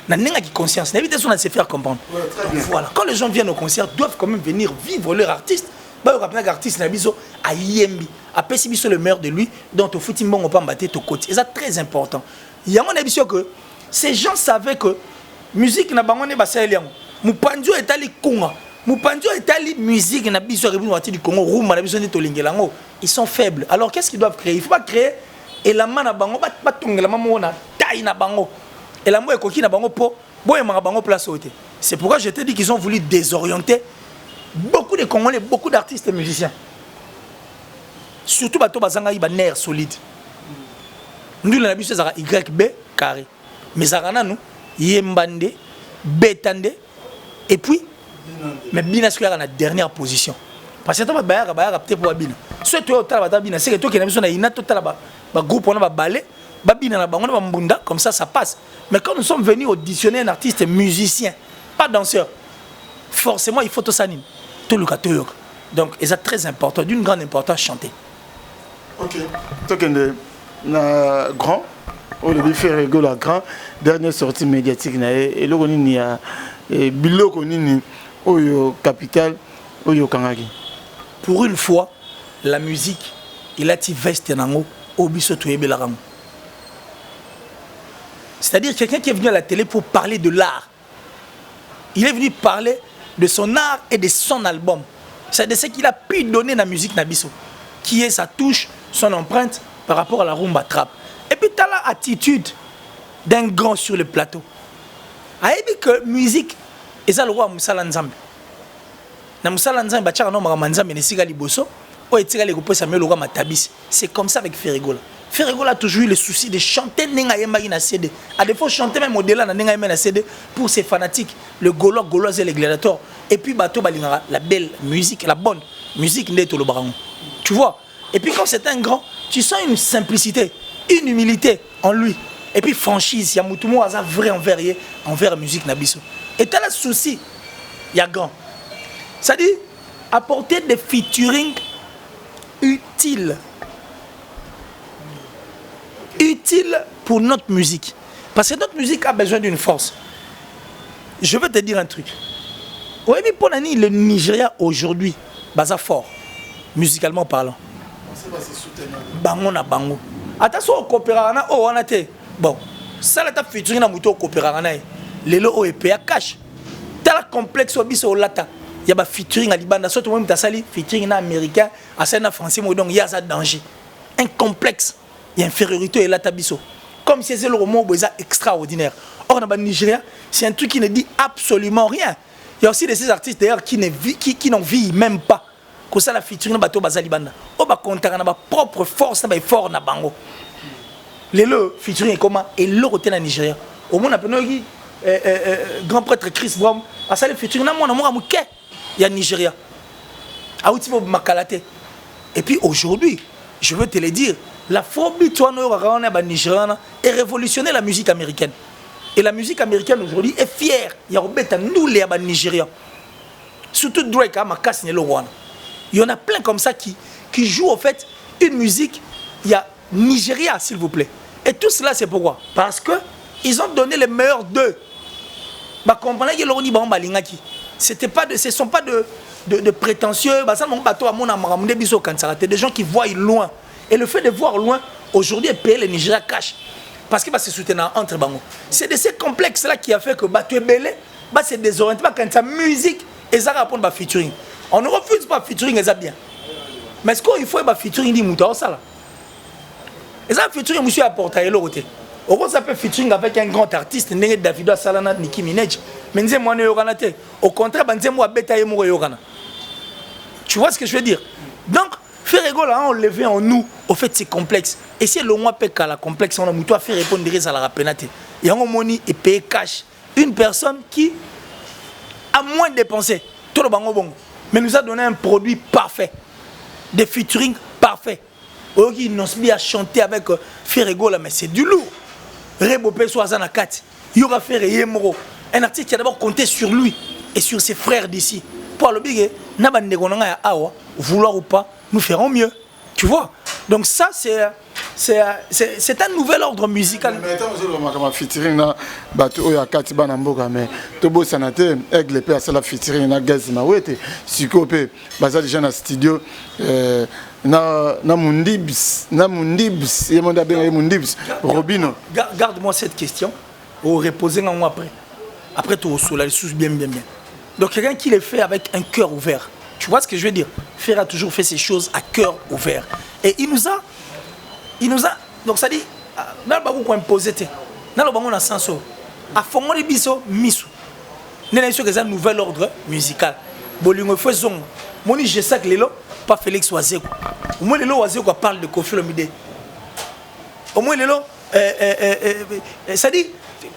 na nenga qui conscience n'évitez son à se faire comprendre voilà quand les gens viennent au concert doivent quand même venir vivre leur artiste ba yo rappeler artiste na biso a yembi a pesi biso le meilleur de lui donc au footing bon on pas mbater to côté et ça très important il y a mon ambition que ces gens savaient que musique na bango ne ba saliango mupandio etali kunga mupandio etali musique na biso rebu wati du Congo rumba na biso ne to lingelango. Ils sont faibles. Alors qu'est-ce qu'ils doivent créer? Il ne faut pas créer et la main na bango pas tomber la maman na taille na bango et la main est coquille na bango pour boy ma bango place sauter. C'est pourquoi je te dis qu'ils ont voulu désorienter beaucoup de Congolais, beaucoup d'artistes et musiciens. Surtout bato bazanga iba nerf solide. Nous la biso zara YB carré. Mais zarana nous yembande betande et puis mais bien sûr à la dernière position. Parce que tu vas rappeler pour Abina. Si tu es au Abina, c'est que tu es une groupe, on va balai, comme ça passe. Mais quand nous sommes venus auditionner un artiste musicien, pas danseur, forcément il faut tout s'animer. Tout le cas, donc c'est très important, d'une grande importance chanter. Ok. Donc, grand, au début, faire rigoler grand, dernière sortie médiatique, et là, on y a Bilo, on y a Capital, on y a Kangagi. Pour une fois, la musique, il a dit veste nango obiso toyebe la rango. C'est-à-dire quelqu'un qui est venu à la télé pour parler de l'art. Il est venu parler de son art et de son album. C'est de ce qu'il a pu donner dans la musique Nabiso, qui est sa touche, son empreinte par rapport à la rumba trap. Et puis tu as l'attitude d'un grand sur le plateau. Aïbi que musique, et ça le roi Moussala Nzambe. C'est comme ça avec Ferrigola. Ferrigola a toujours eu le souci de chanter na CD. À des fois chanter même au-delà na CD pour ses fanatiques, le golo et les gladiateurs. Et puis bateau balingara, la belle musique, la bonne musique n'est le baron. Tu vois. Et puis quand c'est un grand, tu sens une simplicité, une humilité en lui. Et puis franchise, il y a Moutoumou Aza vrai envers la musique Nabiso. Et tu as le souci, il y a grand. C'est-à-dire apporter des featuring utiles. Utiles pour notre musique. Parce que notre musique a besoin d'une force. Je veux te dire un truc. Oui, mais pour l'année, le Nigeria aujourd'hui, basa fort, musicalement parlant. Bango na bango. Attention au coopérana, oh on a été. Bon, ça la featuring na muto coopérana. Lelo o EPA cash. T'as le complexe au biso lata. Il y a des featuring à Libanda, surtout même Tassali, featuring américain, à scène français, donc il y a ça danger. Un complexe, il y a infériorité et là tabiso. Comme si c'est le roman extraordinaire. Or, dans le Nigeria, c'est un truc qui ne dit absolument rien. Il y a aussi de ces artistes d'ailleurs qui n'en vivent même pas. Comme ça, la featuring de Bato Bazalibanda. On va compter na propre force, na fort na bango. Le featuring est comment? Et le côté na Nigeria. Au moins, on a grand prêtre Chris Brown. À ça, le featuring na moi, il y a Nigeria. Et puis aujourd'hui, je veux te le dire, l'afrobeat est révolutionné la musique américaine. Et la musique américaine aujourd'hui est fière. Il y a nous les Nigérians. Surtout Drake, il y en a plein comme ça qui jouent en fait une musique. Il y a Nigeria, s'il vous plaît. Et tout cela, c'est pourquoi? Parce qu'ils ont donné les meilleurs d'eux. Ce ne sont pas de prétentieux. Des gens qui voient loin. Et le fait de voir loin, aujourd'hui, les Nigeria cachent. Parce qu'il va se soutenir entre bango. C'est de ces complexes-là qui a fait que tu es belé, c'est désorienté. Quand sa musique, et ça répond à featuring. On ne refuse pas featuring, et ça bien. Mais est-ce qu'il faut featuring dit mouton ça là? Et ça featuring, monsieur apporte à l'autre. On s'appelle featuring avec un grand artiste, Davido Salana, Nicki Minaj. Mais nous sommes au contraire, nous sommes tu vois ce que je veux dire? Donc, Ferrego là, on levé en nous, au fait, c'est complexe. Et si le mois paye la complexe, on a mouton à faire répondre à la pénalité. Et on a money et payer cash. Une personne qui a moins dépensé. Tout le bango bon. Mais nous a donné un produit parfait. Des featuring parfaits. Aujourd'hui, nous sommes à chanter avec Ferrego là, mais c'est du lourd. Rebopé Soazana 4. Il y aura Ferré Moro. Un artiste qui a d'abord compté sur lui et sur ses frères d'ici. Pour le big, vouloir ou pas, nous ferons mieux. Tu vois? Donc ça, c'est un nouvel ordre musical. Mais tant que je featuring na bateau ya Katiba Namboka mais to bo sanate aigle pe asala featuring na Gazi Mawete sikope baza déjà na studio na Mundibs yemonda ben Mundibs Robino. Garde-moi cette question ou reposer en moi après tout au soleil sous bien. Donc quelqu'un qui les fait avec un cœur ouvert. Tu vois ce que je veux dire? Fer a toujours fait ces choses à cœur ouvert. Et il nous a donc ça dit dans le bagou qu'on imposé dans le bagou on a sens à fond de biso misu n'est sûr que c'est un nouvel ordre musical bolingo faisons moni je sais que lelo pas Félix Wazeko au moins lelo Wazeko parle de Koffi Olomide au moins lelo ça dit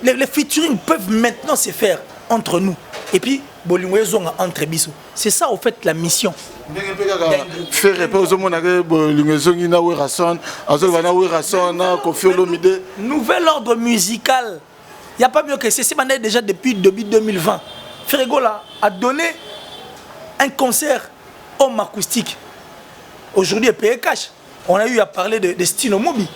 les featuring peuvent maintenant se faire entre nous et puis bolingo zonga entre biso. C'est ça au fait la mission. Faire repose au monde avec bolingo zongi na Werason, azol na Werason na Koffi Olomide. Nouvel ordre musical. Il y a pas mieux que c'est déjà depuis 2020. Ferrego là a donné un concert homme acoustique. Aujourd'hui payé cash. On a eu à parler de Stino Mobi,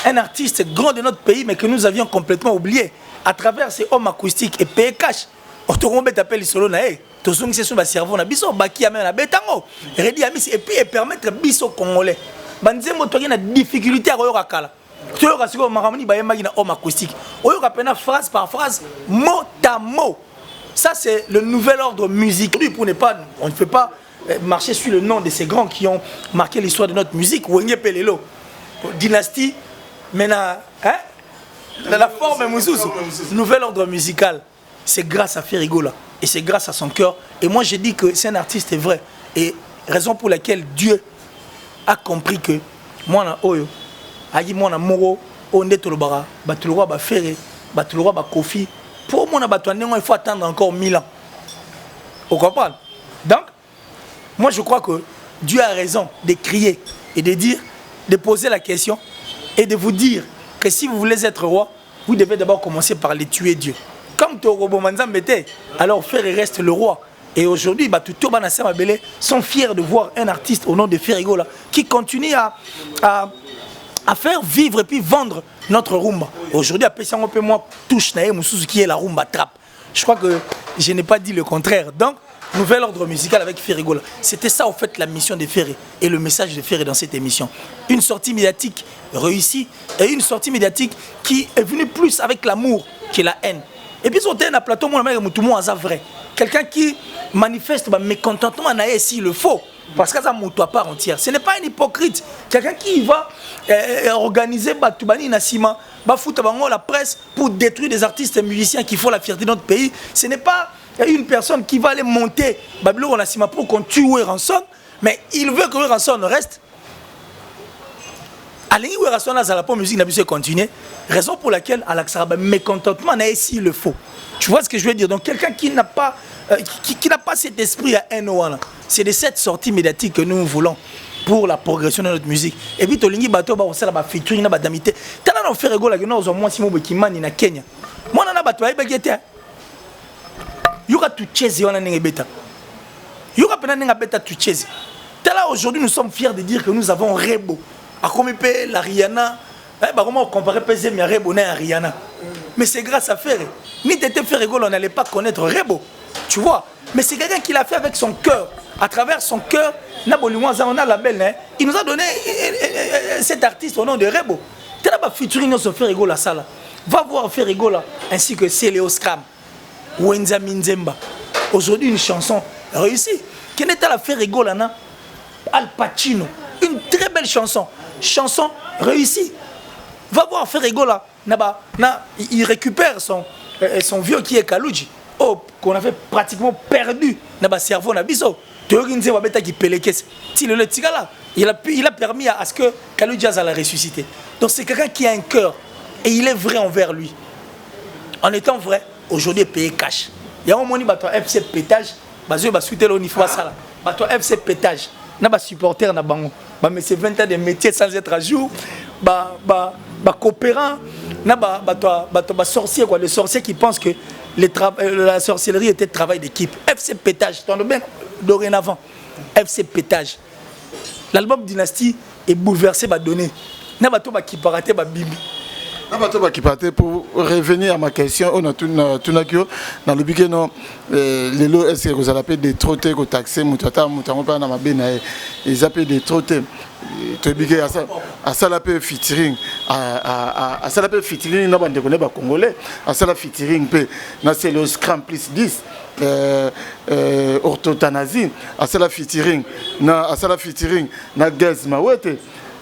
un artiste grand de notre pays mais que nous avions complètement oublié à travers ces hommes acoustiques et payé cash. On t'appelle solo na to songi c'est sur ba cerveau na biso baki amena na betango redi amisi et puis permettre biso congolais banzembo to na difficulté à royo kala to yo kasiko makamani ba yemaki na homme acoustique oyo kapena phrase par phrase mot à mot. Ça c'est le nouvel ordre musical pour ne pas on ne fait pas marcher sur le nom de ces grands qui ont marqué l'histoire de notre musique Wenge Pelelo dynastie maintenant hein la forme mususu nouvel ordre musical. C'est grâce à Ferrego là. Et c'est grâce à son cœur. Et moi, je dis que c'est un artiste vrai. Et raison pour laquelle Dieu a compris que moi, na oyo, ayi moi na moro, on est le bara, batulwa ba Ferré, batulwa ba Koffi. Pour moi, il faut attendre encore 1000 ans. Vous comprenez? Donc, moi, je crois que Dieu a raison de crier et de dire, de poser la question et de vous dire que si vous voulez être roi, vous devez d'abord commencer par les tuer Dieu. Comme Torobo Manzambete, alors Ferré reste le roi. Et aujourd'hui, tout Banassé Mabele sont fiers de voir un artiste au nom de Ferrego là, qui continue à faire vivre et puis vendre notre rumba. Aujourd'hui, à Pessango, moi, touche Nae Moussous qui est la rumba trap. Je crois que je n'ai pas dit le contraire. Donc, nouvel ordre musical avec Ferrego là. C'était ça, en fait, la mission de Ferré et le message de Ferré dans cette émission. Une sortie médiatique réussie et une sortie médiatique qui est venue plus avec l'amour que la haine. Et puis, sur un plateau, tout le monde est vrai. Quelqu'un qui manifeste mécontentement, s'il le faut. Parce que ça monte à part entière. Ce n'est pas un hypocrite. Quelqu'un qui va organiser Batubani Nassima, la presse pour détruire des artistes et musiciens qui font la fierté de notre pays. Ce n'est pas une personne qui va aller monter Babylone Nassima pour qu'on tue Ranson, mais il veut que Ranson reste. Alingi Ranson a la musique n'a pu continuer. Raison pour laquelle Alaksaraba mécontentement n'a s'il le faut. Tu vois ce que je veux dire? Donc quelqu'un qui n'a pas cet esprit à NO1, c'est de cette sortie médiatique que nous voulons. pour la progression de notre musique. Et puis tolingi bato ba osala ba featuring na ba damité. Tala na faire rigola que nous au moins si mo Kimani na Kenya. Moi na bato ay bagete. Yuka tu chezi wana ninga beta. Yuka pena ninga beta tu chezi. Tala aujourd'hui nous sommes fiers de dire que nous avons Rebo. A comme pe la Rihanna. Bah comment comparer PZ mais Rebo na Rihanna. Mais c'est grâce à Ferré. Ni t'étais fait rigoler, on n'allait pas connaître Rebo. Tu vois. Mais c'est quelqu'un qui l'a fait avec son cœur. À travers son cœur, on a la belle, hein? Il nous a donné cet artiste au nom de Rebo. Tu as featuring sur Fait rigoler ça là. Va voir Fait rigoler ainsi que Céléo Scram, Wenza Minzemba. Aujourd'hui, une chanson réussie. Qui n'est pas la Fait rigoler, non? Al Pacino. Une très belle chanson. Chanson réussie. Va voir Fait rigoler. Il récupère son vieux qui est Kalouji. Oh, qu'on avait pratiquement perdu dans le cerveau. Il a permis à ce que Kalouji la ressusciter. Donc c'est quelqu'un qui a un cœur et il est vrai envers lui. En étant vrai, aujourd'hui, payé cash. Il y a un moment où FC pétage, il va souhaiter l'uniforme. FC pétage. Il y a supporter mais c'est 20 ans de métier sans être à jour. Coopérant, sorcier, quoi, les sorciers qui pensent que la sorcellerie était travail d'équipe. FC Pétage, dorénavant. FC Pétage. L'album Dynastie est bouleversé, donné. Pour revenir à ma question, on a tout dans le biquet non les lots est-ce que vous allez des trottés au taxi mutata mutangopa na mabena ils appellent des trottés to biquet à ça la peu featuring à ça la peu featuring na bande connaît ba congolais à ça la featuring pe na c'est le scram plus 10 orthothanasie à ça la featuring na gaz mawete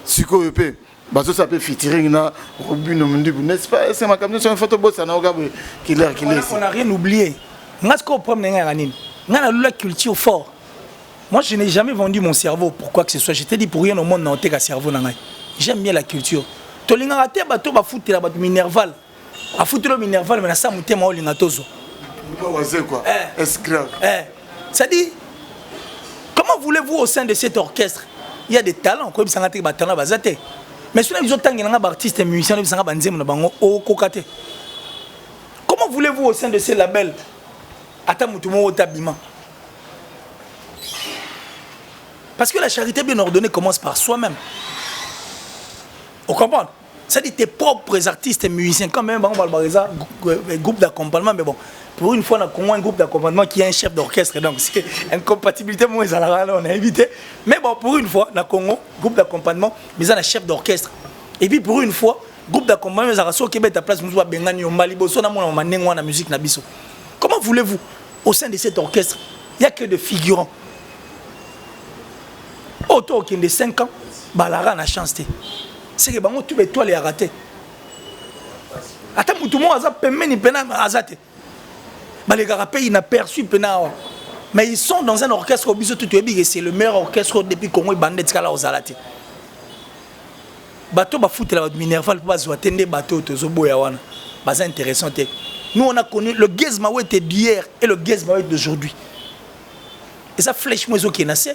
siko pe bazo ça peut featuring na Robin Mundu n'est-ce pas c'est ma camion sur une photo boss ça n'a aucun qui l'air on n'a rien oublié ngas ko problème nga nini nga la culture fort. Moi je n'ai jamais vendu mon cerveau pour quoi que ce soit. Je t'ai dit pour rien au monde na oteka cerveau na ngai. J'aime bien la culture. To linga raté bato ba foutre la bato minerval a foutre le minerval mais na sa mutema o linga tozo quoi esclave ça dit comment voulez-vous au sein de cet orchestre il y a des talents comme ça ngate ba talent bazate. Mais si vous avez un artiste et musicien, comment voulez-vous au sein de ces labels parce que la charité bien ordonnée commence par soi-même. On comprend? Ça dit tes propres artistes et musiciens, quand même, on parle de groupe d'accompagnement, mais bon, pour une fois, on a un groupe d'accompagnement qui est un chef d'orchestre, donc c'est une compatibilité, on a évité. Mais bon, pour une fois, on a un groupe d'accompagnement, mais on a un chef d'orchestre. Et puis pour une fois, groupe d'accompagnement, on a un Québec à place, on a un Malibo, on a la musique. Comment voulez-vous, au sein de cet orchestre, il n'y a que des figurants? Autour de 5 ans, Balara n'a chance. C'est que tu es toi les raté. Attends, tout le monde a permis de les gars ils n'ont perçu mais ils sont dans un orchestre au biso tout et c'est le meilleur orchestre depuis Congo et Bandé Tkala aux Alati. Bateau ba foutre la minerval pour attendre bateau to zoboya wana. Bas intéressant. Nous on a connu le Gazmaouet d'hier et le Gazmaouet d'aujourd'hui. Et ça flèche moi qui est nassé.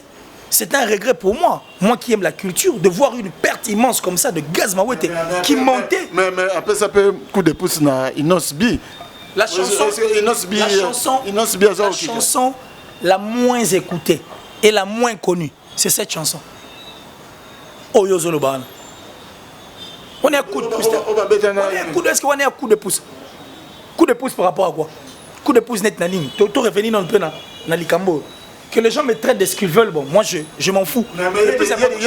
C'est un regret pour moi qui aime la culture, de voir une perte immense comme ça de Gazmaouet qui montait. Mais après ça peut coup de pouce na Inosbi. La chanson la moins écoutée et la moins connue, c'est cette chanson. Oyo Zolobana. On est à coup de pouce. Est-ce qu'on est à coup de pouce? Coup de pouce par rapport à quoi? Coup de pouce net nanine. Tout revenir dans le peu na likambo. Que les gens me traitent de ce qu'ils veulent, bon, moi je m'en fous. Il y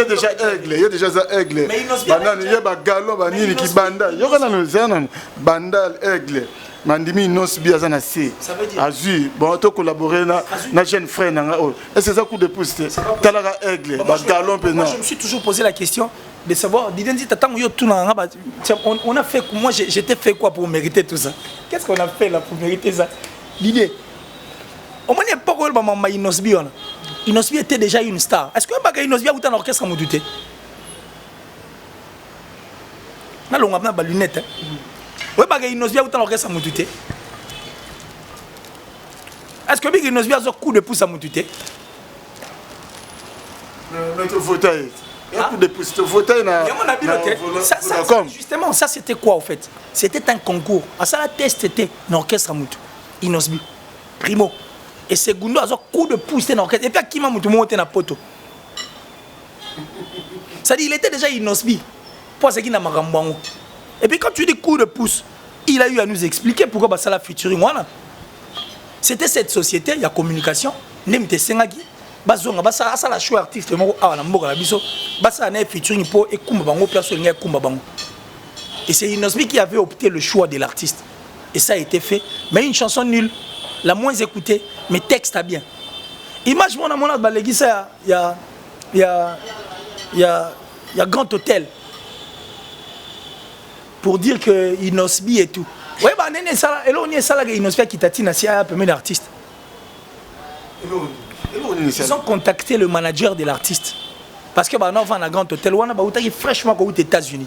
a déjà aigle, il y a déjà ça aigle. Il y a galon, banini qui banda. Il y a bandal aigle. Mandimi Nosbi azana C. Azu, bon, to collaborer na jeune frère na. Est-ce que ça coup de pouce? Talara aigle, galon pena. Moi je me suis toujours posé la question de savoir on a fait moi j'étais fait quoi pour mériter tout ça? Qu'est-ce qu'on a fait là pour mériter ça? L'idée. Au moins, il n'y a pas de problème avec Inosbi. Inosbi était déjà une star. Est-ce que Inosbi a eu un orchestre à mon douter? On a une lunette. Oui, Inosbi a eu un orchestre à mon douter. Est-ce que Inosbi a un coup de pouce à mon douter? Mais tu fauteuil. Il y a coup de pouce, tu fauteuil. Justement, ça c'était quoi en fait? C'était un concours. À ça, la test était un orchestre à Moutou. Inosbi. Primo. Et secondo, un coup de pouce, c'était un orchestre. Et puis, qui m'a Moutou monté dans poto. C'est-à-dire, il était déjà Inosbi. Pour ce qui n'a pas de. Et puis, quand tu dis coup de pouce, il a eu à nous expliquer pourquoi ça la featuring. C'était cette société, il y a communication. Nemte Sengagi. Bazonga basa la choix artiste moko awa na mboka na biso basa na featuring po ekumba bango personne nga ekumba bango. Et c'est Inosbi qui avait opté le choix de l'artiste. Et ça a été fait, mais une chanson nulle, la moins écoutée, mais texte à bien. Imagine mon a balegi ça il y a Grand Hôtel pour dire que Inosbi et tout. Ouais bah nene ça et là on est ça là Inosbi qui tatina si a premier artiste. Ils ont contacté le manager de l'artiste. Parce que bah, on va à Grand Hôtel, on a fraîchement aux États-Unis.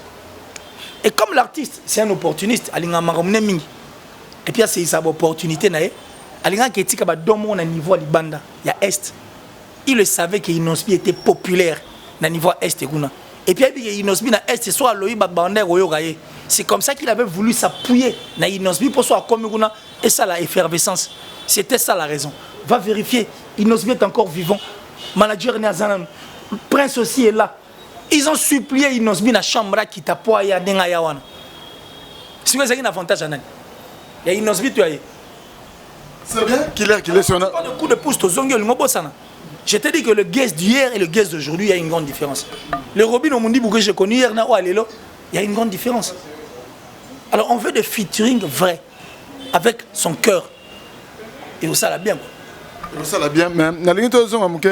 Et comme l'artiste, c'est un opportuniste, et puis c'est sa opportunité, il y a un niveau à Libanda, il y a Est. Il le savait que Inosbi était populaire au niveau Est. Et puis Inosbi na Est, soit c'est comme ça qu'il avait voulu s'appuyer na Inosbi pour soit comme et ça la effervescence. C'était ça la raison. Va vérifier, Inosbi est encore vivant. Manager Nazanan, Prince aussi est là. Ils ont supplié Inosbi dans la chambre qui t'a pas ya denga yawana. C'est quoi ça qui a un avantage à Nan? Il y a Inosbi tu as. C'est bien qu'il est sur pas de coup de pouce au zongo le ngobosana. Je te dis que le guest d'hier et le guest d'aujourd'hui, il y a une grande différence. Le Robin Omundi que j'ai connu hier na Oalelo, il y a une grande différence. Alors on veut des featuring vrais avec son cœur. Et ça l'a bien. Ça l'a bien, mais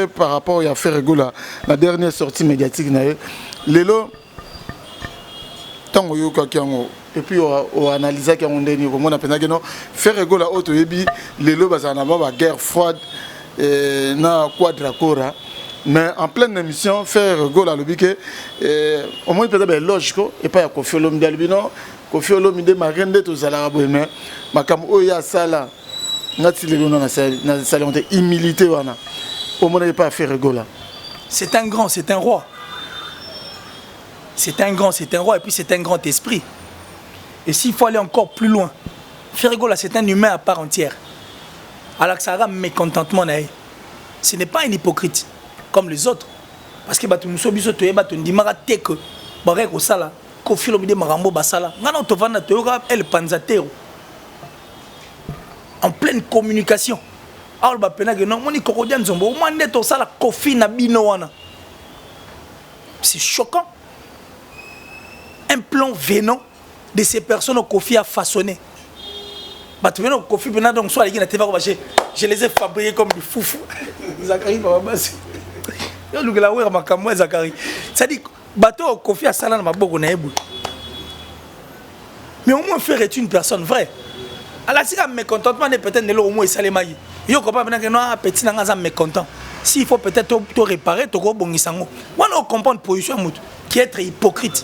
par rapport à Ferrego, la dernière sortie médiatique, Lelo, tant et puis on analyse qu'il y a un dernier moment, on a Ferrego, Lelo, c'est une guerre froide, na quadracora. Mais en pleine émission, Ferrego, au moins peut-être logique, et pas Kofi Olomide Albino, Kofi Olomide Marende, tout ça, mais Makam Oya Sala. Humilité, c'est un grand, c'est un roi. C'est un grand, c'est un roi, et puis c'est un grand esprit. Et s'il faut aller encore plus loin, Ferrego là, c'est un humain à part entière. Alors que ça a mécontentement, ce n'est pas un hypocrite comme les autres. Parce que nous sommes tous les que Kofi Olomide Marambo Basala, elle panzatero. En pleine communication. C'est choquant. Un plan venant de ces personnes que Kofi a façonné. Je les ai fabriqués comme du foufou. C'est-à-dire, bateau Kofi a salé dans ma boue. Mais au moins faire est une personne vraie. Alors si un mécontentement est peut-être au moins salemaï. Yo comprend maintenant que non petit n'a mécontent. S'il faut peut-être te réparer, te rebongisango. Moi on comprend une position qui est être hypocrite.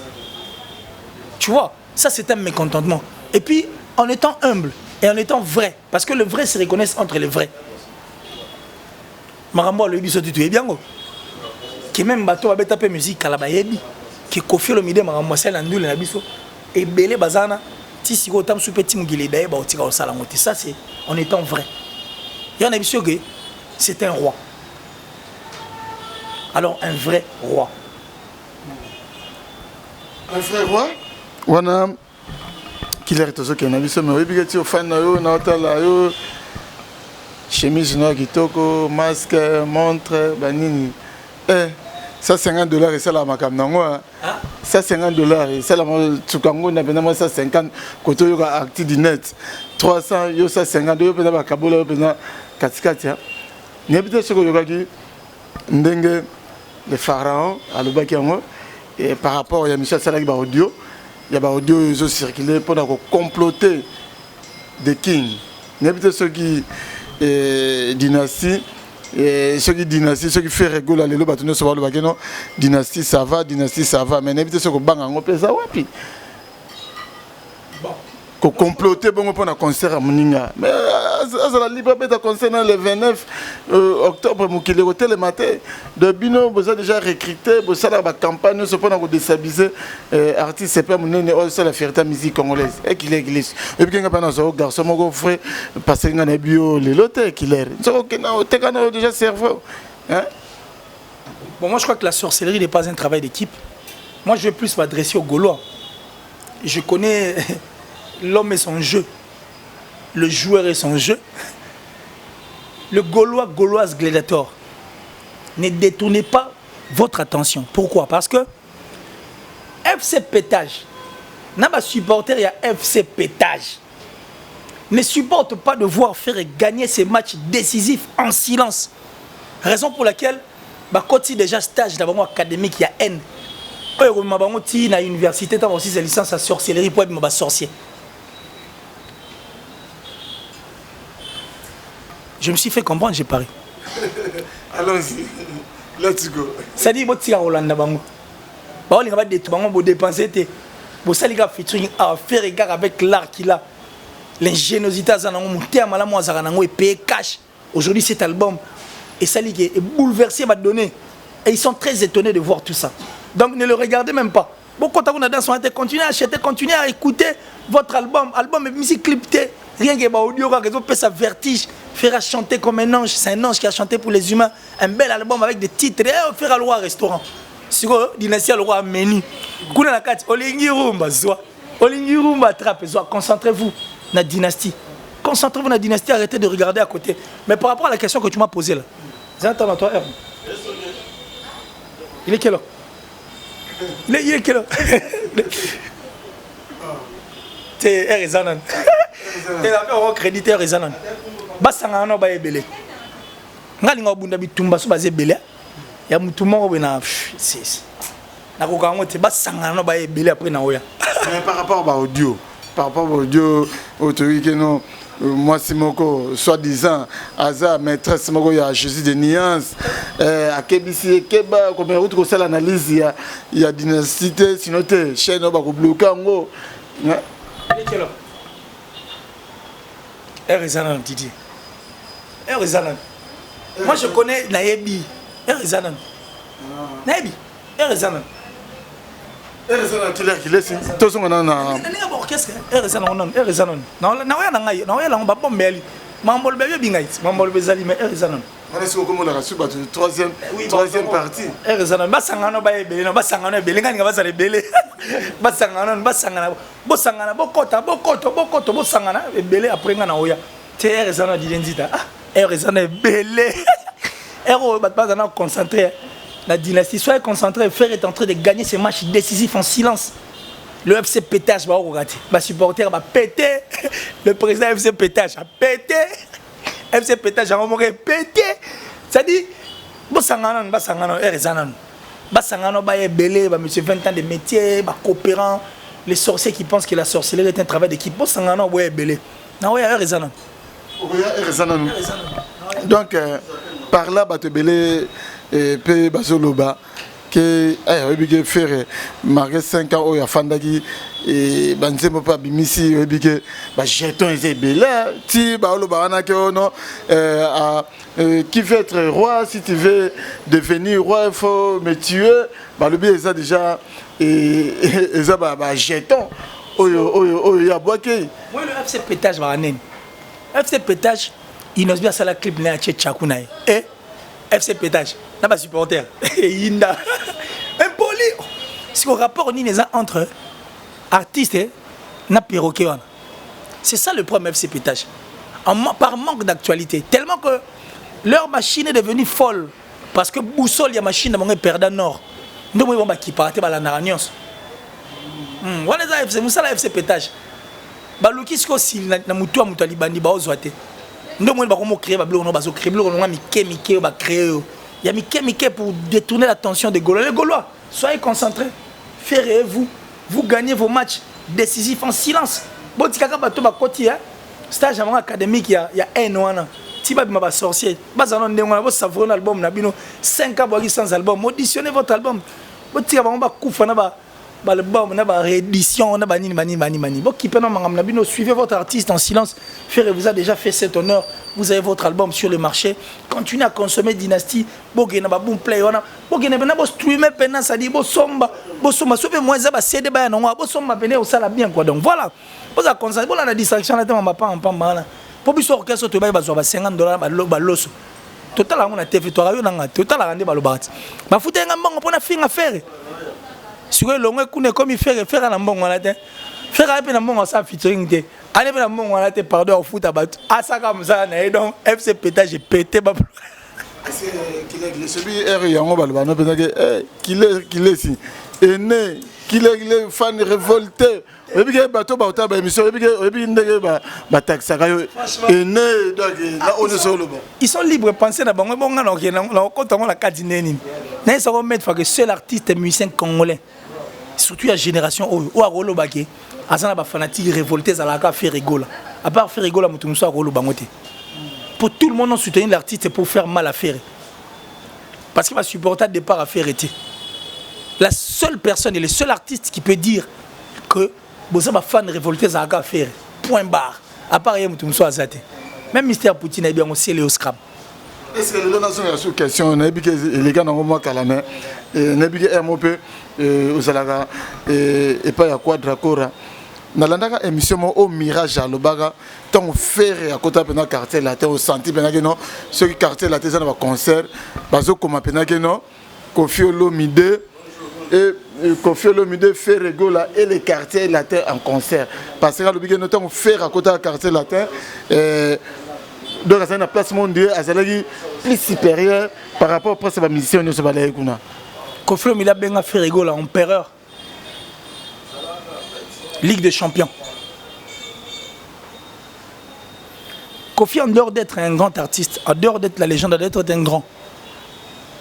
Tu vois, ça c'est un mécontentement. Et puis en étant humble et en étant vrai, parce que le vrai se reconnaît entre les vrais. Marambo le biso tu es bien go. Qui même bateau a taper musique à la bayebi, qui Kofi Olomide Marambo c'est l'andule na biso et belé bazana. Ça c'est en étant vrai. Il y en a sûr que c'est un roi. Alors un vrai roi. Un vrai roi? On a qui l'air tout qui a vu ça mais oui bien sûr fan na chemise noire kitoko masque montre banini ça $50 et ça la makam nango ça $50 et ça la tukango na pena ça 50 koto yo ka acti du net 300 yo ça 50 yo pena ba kabola yo pena katikati ya nebite soko yo ka ki ndenge le pharaon alobaki yango et par rapport à Michel Salaki ba audio il y a ba audio yo circuler pour comploter des kings nebite soko qui dynastie. Et ceux qui dynastie, ceux qui font rigoler les lois, dynastie ça va, mais n'évitez ce que bang en opé ça wapi. Bon. Comploter bon pour un concert à Moninga. Mais azala libre beta concernant le 29 octobre mokili hotel le matin de bino vous avez déjà recruté vous savez la campagne se pendant que déstabiliser artiste c'est pas monene c'est la fierté musique congolaise et qu'il est église et puis quand pendant ce garçon mon frère parce que ngana bio le lote qu'il est tu as déjà cerveau hein. Bon, moi je crois que la sorcellerie n'est pas un travail d'équipe. Moi je vais plus m'adresser aux Gaulois. Je connais l'homme et son jeu, le joueur et son jeu. Le Gaulois, Gauloise Gladiator, ne détournez pas votre attention. Pourquoi? Parce que FC Pétage, n'a pas supporter, il y a FC Pétage. Ne supporte pas de voir faire gagner ces matchs décisifs en silence. Raison pour laquelle, quand il déjà stage dans académique, il y a haine. Quand il y a université, il y a aussi licence à sorcellerie pour être sorcier. Je me suis fait comprendre, j'ai parlé. Allons-y, let's go. Ça dit, si tu es Hollande, tu vas dépenser, tu vas faire égard avec l'art qu'il a. L'ingéniosité, et payer cash. Aujourd'hui, cet album, et ça est bouleversé, m'a donné. Et ils sont très étonnés de voir tout ça. Donc ne le regardez même pas. Bon, quand on a dans son continuez à acheter, continuez à écouter votre album. Album est musique clipté. Rien que audio, raison peut ça vertige. Faire chanter comme un ange. C'est un ange qui a chanté pour les humains. Un bel album avec des titres. Et faire à roi restaurant. Si vous dynastie à roi menu. Kuna la carte. Olingi rumba zoa. Olingi rumba trappe zoa. Concentrez-vous dans la dynastie. Concentrez-vous dans la dynastie. Arrêtez de regarder à côté. Mais par rapport à la question que tu m'as posée là. J'entends à toi, Herbe. Il est quelle heure? Il est quelle heure? C'est Erizanan. Il a crédité Erizanan. Basangano ba ebele. Ngalinga bunda bitumba so baze ebele. Ya mutumba ko bena c'est. Na ko kango te basangano ba ebele après na oya. Mais par rapport à audio, autorité non moi c'est moko soi-disant Aza maîtresse moko ya Jésus de Nuance à Kebisi Keba comme autre que ça l'analyse il y a dynastie sinon te chaîne ba ko bloquer ngo Erizanan Didier. Erizanan. Moi je connais Naebi. Erizanan. Naebi. Erizanan. Erizanan tu l'as qu'il est tout son na orchestre Erizanan Erizanan. Na oya na ngai na oya la ngba bombeli. Mambol bebe bingait. Mambol bezali mais Erizanan. On est sur comment la rasu ba troisième partie. Erizanan basangano ba ebele na basangano ebele ngani nga basale ebele. Basangano bosangana bokota bosangana ebele après nga na oya. Te Erizanan didenzita. Ah Erizanan ebele. Ero batbazana concentré. La dynastie, soyez concentrés, faire est en train de gagner ces matchs décisifs en silence. Le FC Pétage va regarder. Ma supporter va péter. Le président FC Pétage a pété. FC Pétage a pété. Ça dit, Bosangano, Erizanan. Basangano, Belé, monsieur 20 ans de métier, coopérant. Les sorciers qui pensent que la sorcellerie est un travail d'équipe. Bosangano, Belé. Non, Erizanan. Donc, par là, Belé. Et puis Basoloba que ai faire marqué 5 ans au Yafandaki et Banzemo pas bimisi et que jeton est bela ti baoloba na que non qui veut être roi si tu veux devenir roi il faut me tuer le bien ça déjà et ça jeton oyo ya boké moi le FC Pétage va anen FC Pétage il nous bien ça la clip na Tchakuna et FC Pétage n'a pas supporter Inda impoli si au rapport ni les entre artistes n'a perroquet c'est ça le problème FC Pétage par manque d'actualité tellement que leur machine est devenue folle parce que boussole il y a machine dans mon perdant nord nous on va qui partait la naranios voilà ça FC Moussa la FC Pétage baluki sko si na mutu a mutu libandi ba ozwate nous on va comment créer ba blog on va créer blog on va mike ba créer. Il y a Mickey pour détourner l'attention des Gaulois. Les Gaulois, soyez concentrés. Ferrez-vous. Vous gagnez vos matchs décisifs en silence. Bon, si quelqu'un va tomber à côté, stage académique, il y a un an. Si vous avez sorcier, vous avez savourer l'album, 5 ans sans album. Auditionnez votre album. Vous avez l'album, on a une réédition, on a bani. Bon, qui peut nous suivez votre artiste en silence. Ferré vous a déjà fait cet honneur. Vous avez votre album sur le marché. Continuez à consommer Dynasty. Bon, il y a un bon play. Bon, il y a un streamer pendant ça dit bon somba, sauf moins ça va CD ba non, bon somba pendant ça la bien quoi. Donc voilà. Vous avez consommer. Bon la distraction là, on va pas en parler. Pour plus orchestre tu vas besoin $50 ba loso. Total on a TV toi yo nanga. Total a rendre ba lo bat. Ba futa nga mbongo pona finga faire. Sur le long écoute comme il fait faire na mbongo là te. Faire après na mbongo ça featuring te. Allez na mbongo là te pardon au foot abat. Ah ça comme ça na donc FC pétage j'ai pété ba. Celui R yango ba no penza que qu'il est si. Et né qu'il est fan révolté. Et puis que bateau ba ota ba émission et puis ndenge ba taxaka yo. Et né donc là on est sur le bon. Ils sont libres de penser na bango bonga na quand on la kadineni. Na ça va mettre que seul artiste musicien congolais. Surtout la génération où à Rolo Baké, Azana ba fanatique révolté à la ka faire rigola. À part faire rigola mutu muso à Rolo Bangote. Pour tout le monde on soutenir l'artiste pour faire mal à faire. Parce qu'il va supporter départ à faire été. La seule personne et le seul artiste qui peut dire que boza ba fan révolté à la ka faire. Point barre. À part mutu muso azate. Même Mister Poutine a bien aussi les scram. Est-ce que les nations ont une question? On a vu que les gars n'ont pas calmé. On a vu que MOP aux Alaga et pas à quoi Dracora. Dans la émission au Mirage à Lobaga, tant faire à côté de quartier latin au senti non ceux qui quartier latin dans un concert, bazo comme non Kofi Olomide et Kofi Olomide fait rigola et les quartiers latin en concert. Parce que le notamment faire à côté de quartier latin. Donc, c'est une place mondiale plus supérieure par rapport à la mission de ce balai. Kofi Olomide a bien fait rigoler empereur. Ligue des champions. Kofi, en dehors d'être un grand artiste, en dehors d'être la légende, d'être un grand,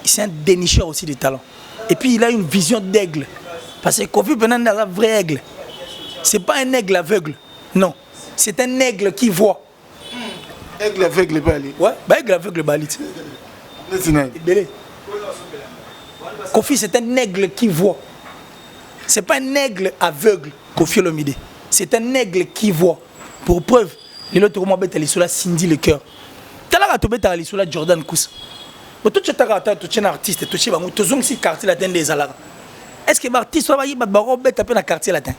c'est un dénicheur aussi de talent. Et puis, il a une vision d'aigle. Parce que Kofi est un vrai aigle. Ce n'est pas un aigle aveugle. Non. C'est un aigle qui voit. Aigle aveugle Bali. Ouais, bah aigle aveugle Bali. Kofi, c'est un aigle qui voit. C'est pas un aigle aveugle, Kofi Olomide. C'est un aigle qui voit. Pour preuve, les autres romans bêtent à l'issola Cindy le cœur. Tu as tu bêtes à l'issola Jordan Koussa. Mais tout tu es un artiste, tu es un quartier latin des Alara. Est-ce que l'artiste va y bête à peine à quartier latin?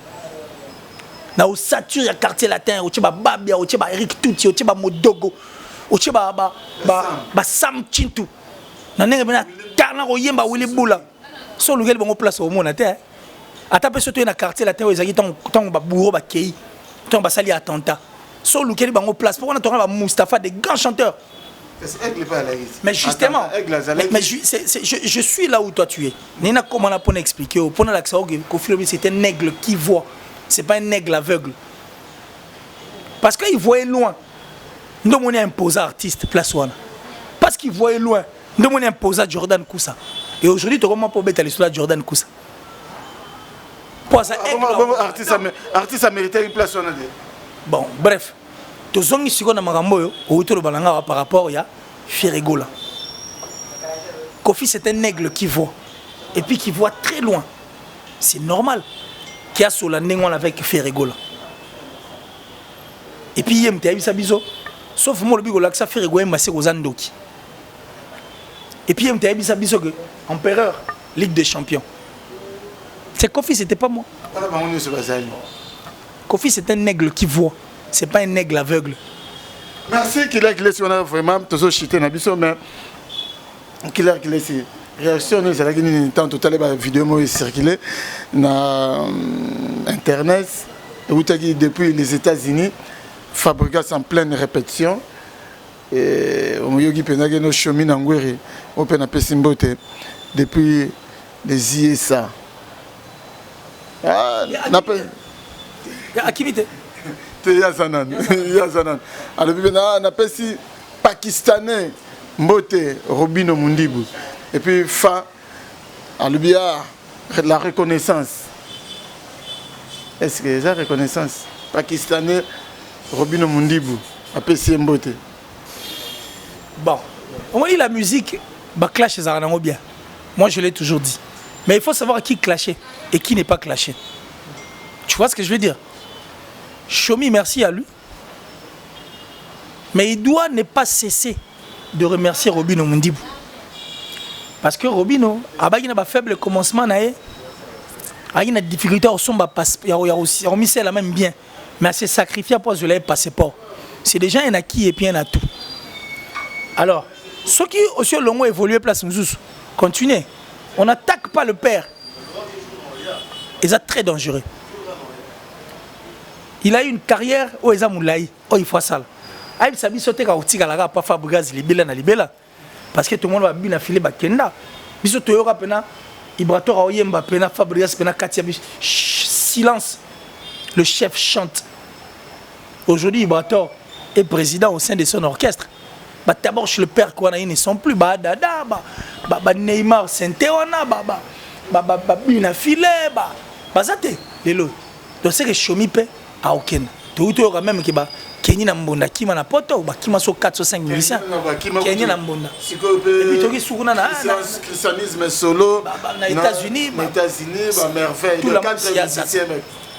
Na au Satur ya quartier latin, au Tcheba Babia, au Tcheba Eric Tuti, au Tcheba Modogo, au Tcheba Sam Chintu. Na nenga bena karna ko yemba Willy Bula. So lugel bango place au monde ate. Ata pe surtout na quartier latin ezaki tant ba bourreau ba kei. Tant ba sali attentat. So lugel bango place pour on a ba Mustapha des grands chanteurs. Mais justement, je suis là où toi tu es. Nina comment on a pour expliquer, pour l'accès au Kofi Olomide c'est un aigle qui voit. C'est pas un aigle aveugle. Parce qu'il voyait loin. Nous on est imposé artiste place one. Parce qu'il voyait loin. Nous on est imposé Jordan Koussa. Et aujourd'hui tu comment pour mettre sur Jordan Koussa. Pour ça artiste a mérité une place one. Bon, bref. Tous on ici on a marambo autour de balanga par rapport à Firigola. Kofi c'est un aigle qui voit et puis qui voit très loin. C'est normal. Qui a sur la négon avec Ferregola. Et puis il y a un biso. Sauf moi le bigola que ça Ferregola massé aux Andoki. Et puis il y a un biso que empereur Ligue des champions. C'est Kofi, c'était pas moi. Kofi c'est un aigle qui voit. C'est pas un aigle aveugle. Merci qu'il est sur vraiment toujours chité na biso mais qu'il est ici. Réaction nous c'est là tant tout à l'heure vidéo moi circulé na internet et depuis les États-Unis fabrication en pleine répétition et on yogi penage no chemin ngweri open a pesimbote depuis les ISA na pe akimite te yazanan alors bibena na pesi pakistanais mbote Robino Mundibu. Et puis, à l'Ubia, la reconnaissance. Est-ce que c'est la reconnaissance? Pakistanais, Robino Mundibu, à PC Mbote. Bon, on dit la musique, bah clash ça bien. Moi je l'ai toujours dit. Mais il faut savoir qui clasher et qui n'est pas clashé. Tu vois ce que je veux dire? Chomi, merci à lui. Mais il doit ne pas cesser de remercier Robino Mundibou. Parce que Robino, il a un faible commencement, il a une difficulté au son, il a remis la même bien. Mais il s'est sacrifié pour que je passeport. C'est déjà un acquis et puis un atout. Alors, ceux qui aussi ont évolué place Mzouz, continuez. On n'attaque pas le père. Et c'est très dangereux. Il a eu une carrière où il a moulaï, où il faut ça. Il s'est sauté quand il a pas Fabregas libella na libella parce que tout le monde va bien filer bakenda. Biso to yora pena Ibrato Oyemba pena Fabregas pena Katia silence. Le chef chante. Aujourd'hui Ibrato est président au sein de son orchestre. D'abord chez le père qu'on a ils ne sont plus Dada Neymar Saint-Théona bina filé bazate lelo. Donc c'est que Chomipe a aucun. Tout yora même qui ba Kenny Nambonda, qui m'a poto, qui m'a sur 4 ou 5 musiciens. Kenny Nambonda. Et puis tu es na christianisme solo. Aux États-Unis, merveille.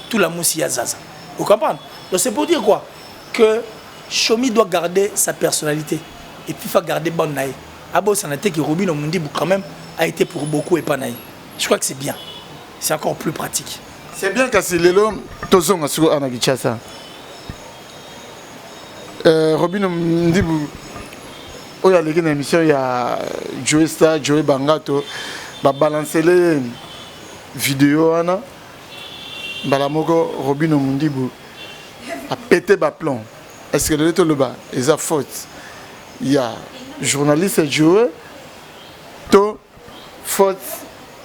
Tout la mousse Yazaza. Vous comprenez? Donc c'est pour dire quoi? Que Chomi doit garder sa personnalité. Et puis il faut garder bonne naïe. Abo Sanate qui Robin Omundibou quand même a été pour beaucoup et pas naïe. Je crois que c'est bien. C'est encore plus pratique. C'est bien que c'est l'élo Tozong à Sugo Anagichasa. Robin Omundibou, il y a une émission, il y a Joey Star, Joey Bangato, va balancer les vidéos. Balamoko, Robin Omundibou a pété le plomb. Est-ce que le tout le bas, il a faute? Il y a journaliste Joey, to faute,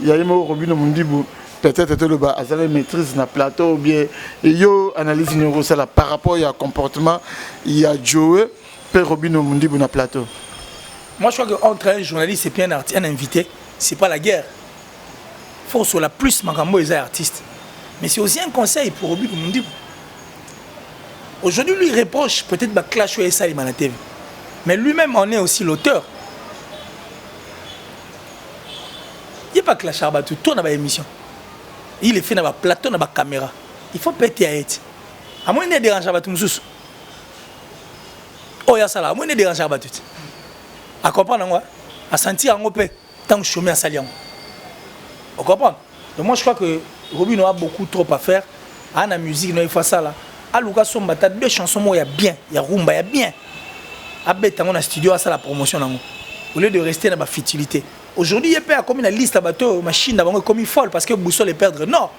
il y a Robin Omundibou. Peut-être que le bas a une maîtrise dans le plateau ou bien il y a une analyse neurosale par rapport au comportement. Il y a Joe et Robin Omundibou dans le plateau. Moi je crois qu'entre un journaliste et puis un invité, ce n'est pas la guerre. Il faut sur la plus Makambo et les artistes. Mais c'est aussi un conseil pour Robin Omundibou. Aujourd'hui, lui il reproche peut-être que clash ou ça la TV. Mais lui-même en est aussi l'auteur. Il n'y a pas clash à tout dans l'émission. Il est fait dans le plateau, dans la caméra. Il faut péter à être. À moins de déranger à tout le monde. Oh, il y a ça là. À moins de déranger à tout. À comprendre, à sentir en paix, tant que je suis à Salian. Vous comprenez? Donc moi je crois que Robin a beaucoup trop à faire. À la musique, il faut ça là. À Lucas Somba, tu as 2 chansons, il y a bien. Il y a Rumba, il y a bien. À Bête, dans le studio, à la promotion. Au lieu de rester dans la futilité. Aujourd'hui, il y a comme une liste de machines comme il folle parce que Boussole les perdre. Non.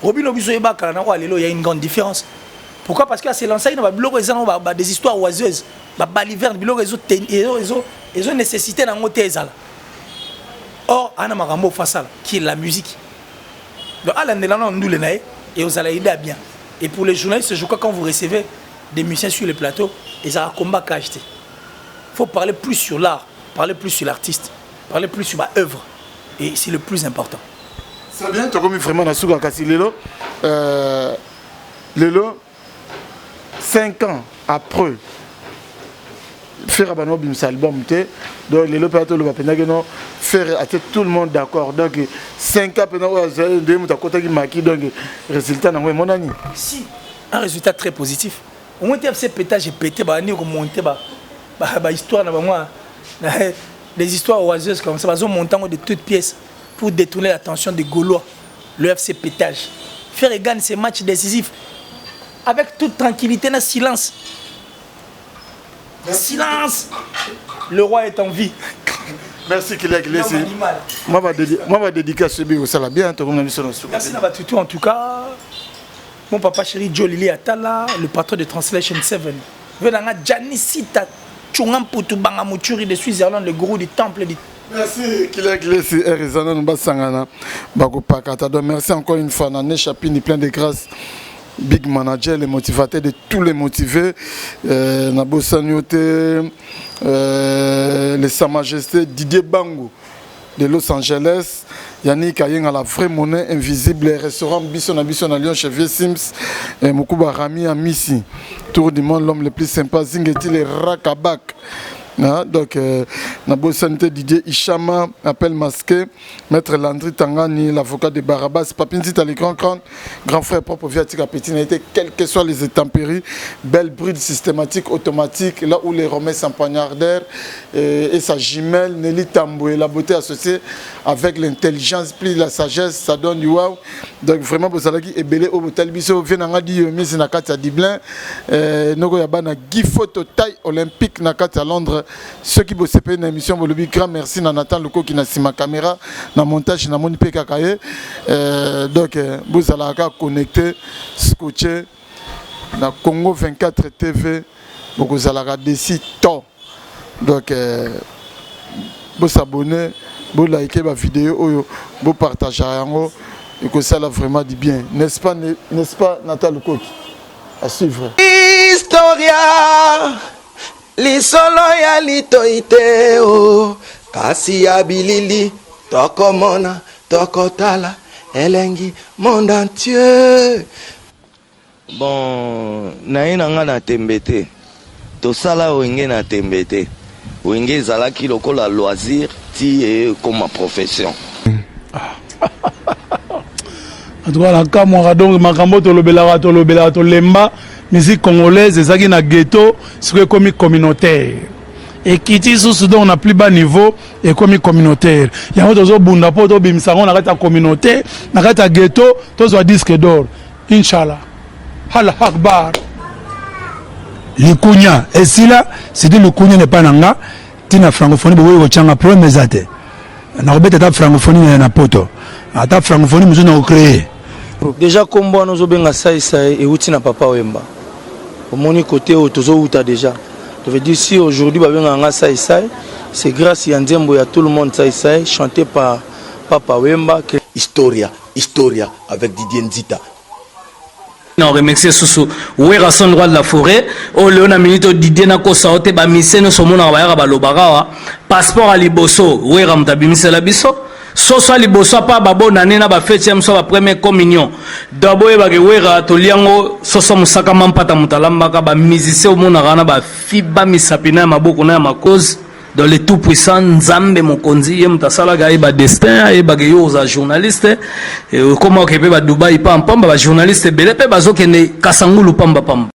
Robin Obiso et Baka, il y a une grande différence. Pourquoi? Parce que c'est lancé dans des histoires oiseuses. Balivernes, ils ont nécessité dans le or, Anna Marambo Fassal, qui est la musique. Donc, à l'endroit nous les et vous allez aider à bien. Et pour les journalistes, je crois que quand vous recevez des musiciens sur les plateaux, ils ont un combat qu'à acheter. Il faut parler plus sur l'art, parler plus sur l'artiste. Parler plus sur ma œuvre. Et c'est le plus important. C'est bien, tu as commis vraiment dans Souga Kassi Lelo. Lelo, 5 ans après, faire un album, donc Lelo peut être le faire tout le monde d'accord. Donc 5 ans après, donc résultat, mon ami. Si, un résultat très positif. Au moins, ce pétage, j'ai pété, monté, histoire, des histoires oiseuses comme ça, ils ont monté de toutes pièces pour détourner l'attention des Gaulois, le FC Pétage. Faire gagner ces matchs décisifs avec toute tranquillité, dans silence. Merci. Silence. Le roi est en vie. Merci qu'il est ici. Moi, je vais dédicacer ce bio, ça va bien. Merci Nabatutu en tout cas. Mon papa chéri Joe Lili Atala, le patron de Translation 7. Venanga Janisita. de Suisse-Irlande, le gourou du temple du... Merci merci encore une fois. Nané Chapini, plein de grâce. Big Manager, les motivateurs de tous les motivés. Nabo Sanyote, les Sa Majesté, Didier Bango de Los Angeles. Yannick Ayeng à la vraie monnaie invisible, restaurant Bisson à Lyon chez Vieux Sims, Moukouba Rami à Missy, Tour du monde, l'homme le plus sympa, Zingeti, les Rakabak, Donc, Nabo Santé Didier Ishama, appel masqué, Maître Landry Tangani, l'avocat de Barabas, Papinzi les grand frère propre Viatica Petit, n'a été quelles que soient les intempéries, belle bride systématique, automatique, là où les Romains s'empoignardèrent, et sa jumelle, Nelly Tamboué, la beauté associée avec l'intelligence, plus la sagesse, ça donne du wow. Donc, vraiment, pour ça, et belé au Botel Bisso, Venanga dit, Miss Nakata Diblin, Nogo Yabana, Guy Photo taille olympique Nakata Londres. Ceux qui bossent une émission, vous le grand merci à Nathan Loko qui n'a ma caméra, dans le montage, dans mon PKK. Donc, vous allez connecter, scotcher, dans Congo 24 TV, vous allez décider tout. Donc, vous abonnez, vous likez ma vidéo, vous partagez, et que ça vraiment dit bien. N'est-ce pas, Nathan Loko? À suivre. Historia. Lisolo ya litoite o kasi ya bilili tokomona tokotala elengi monde entier. Bon naye nanga na tembete tosala wenge na tembete wenge ezalaki lokola loisir ti comme ma profession. En tout cas la kamwa donc makambo tolobela to lemba musique congolaise ezaki na ghetto c'est comme communautaire et kiti sous donc on a plus bas niveau et comme communautaire il y a autre bunda po to bimisa on a ta communauté na ta ghetto to zo disque d'or inchallah hal akbar likunya et si là c'est dit likunya n'est pas nanga tina francophonie bo ko changa problème zate na robeta ta francophonie na poto ata francophonie muzo na créer déjà comme nous obenga sai et outina papa wemba au mon côté tozo uta déjà je veux dire si aujourd'hui babenga sai c'est grâce à Nzembo ya tout le monde sai chanté par papa wemba que Historia avec Didier Nzita. On remercie Soussou Ouera son droit de la forêt au Léona Minito Didier na kosa ote ba miseno somona ba yaka ba lobaka passeport à liboso Ouera mtabimise la biso so soit liboso pa babo nane na ba fête ya ba première communion d'abo e ba ke Ouera to liango so so musaka mampata mutalamba ka ba musicien au mona kana ba fiba misapina maboko na makoz dans les tout puissants Nzambe mokonzi ye mutasala ga ba destin e ba ke yo za journaliste et comment que ba Dubai pa pamba ba journaliste belé pe bazokende kasangulu pamba pamba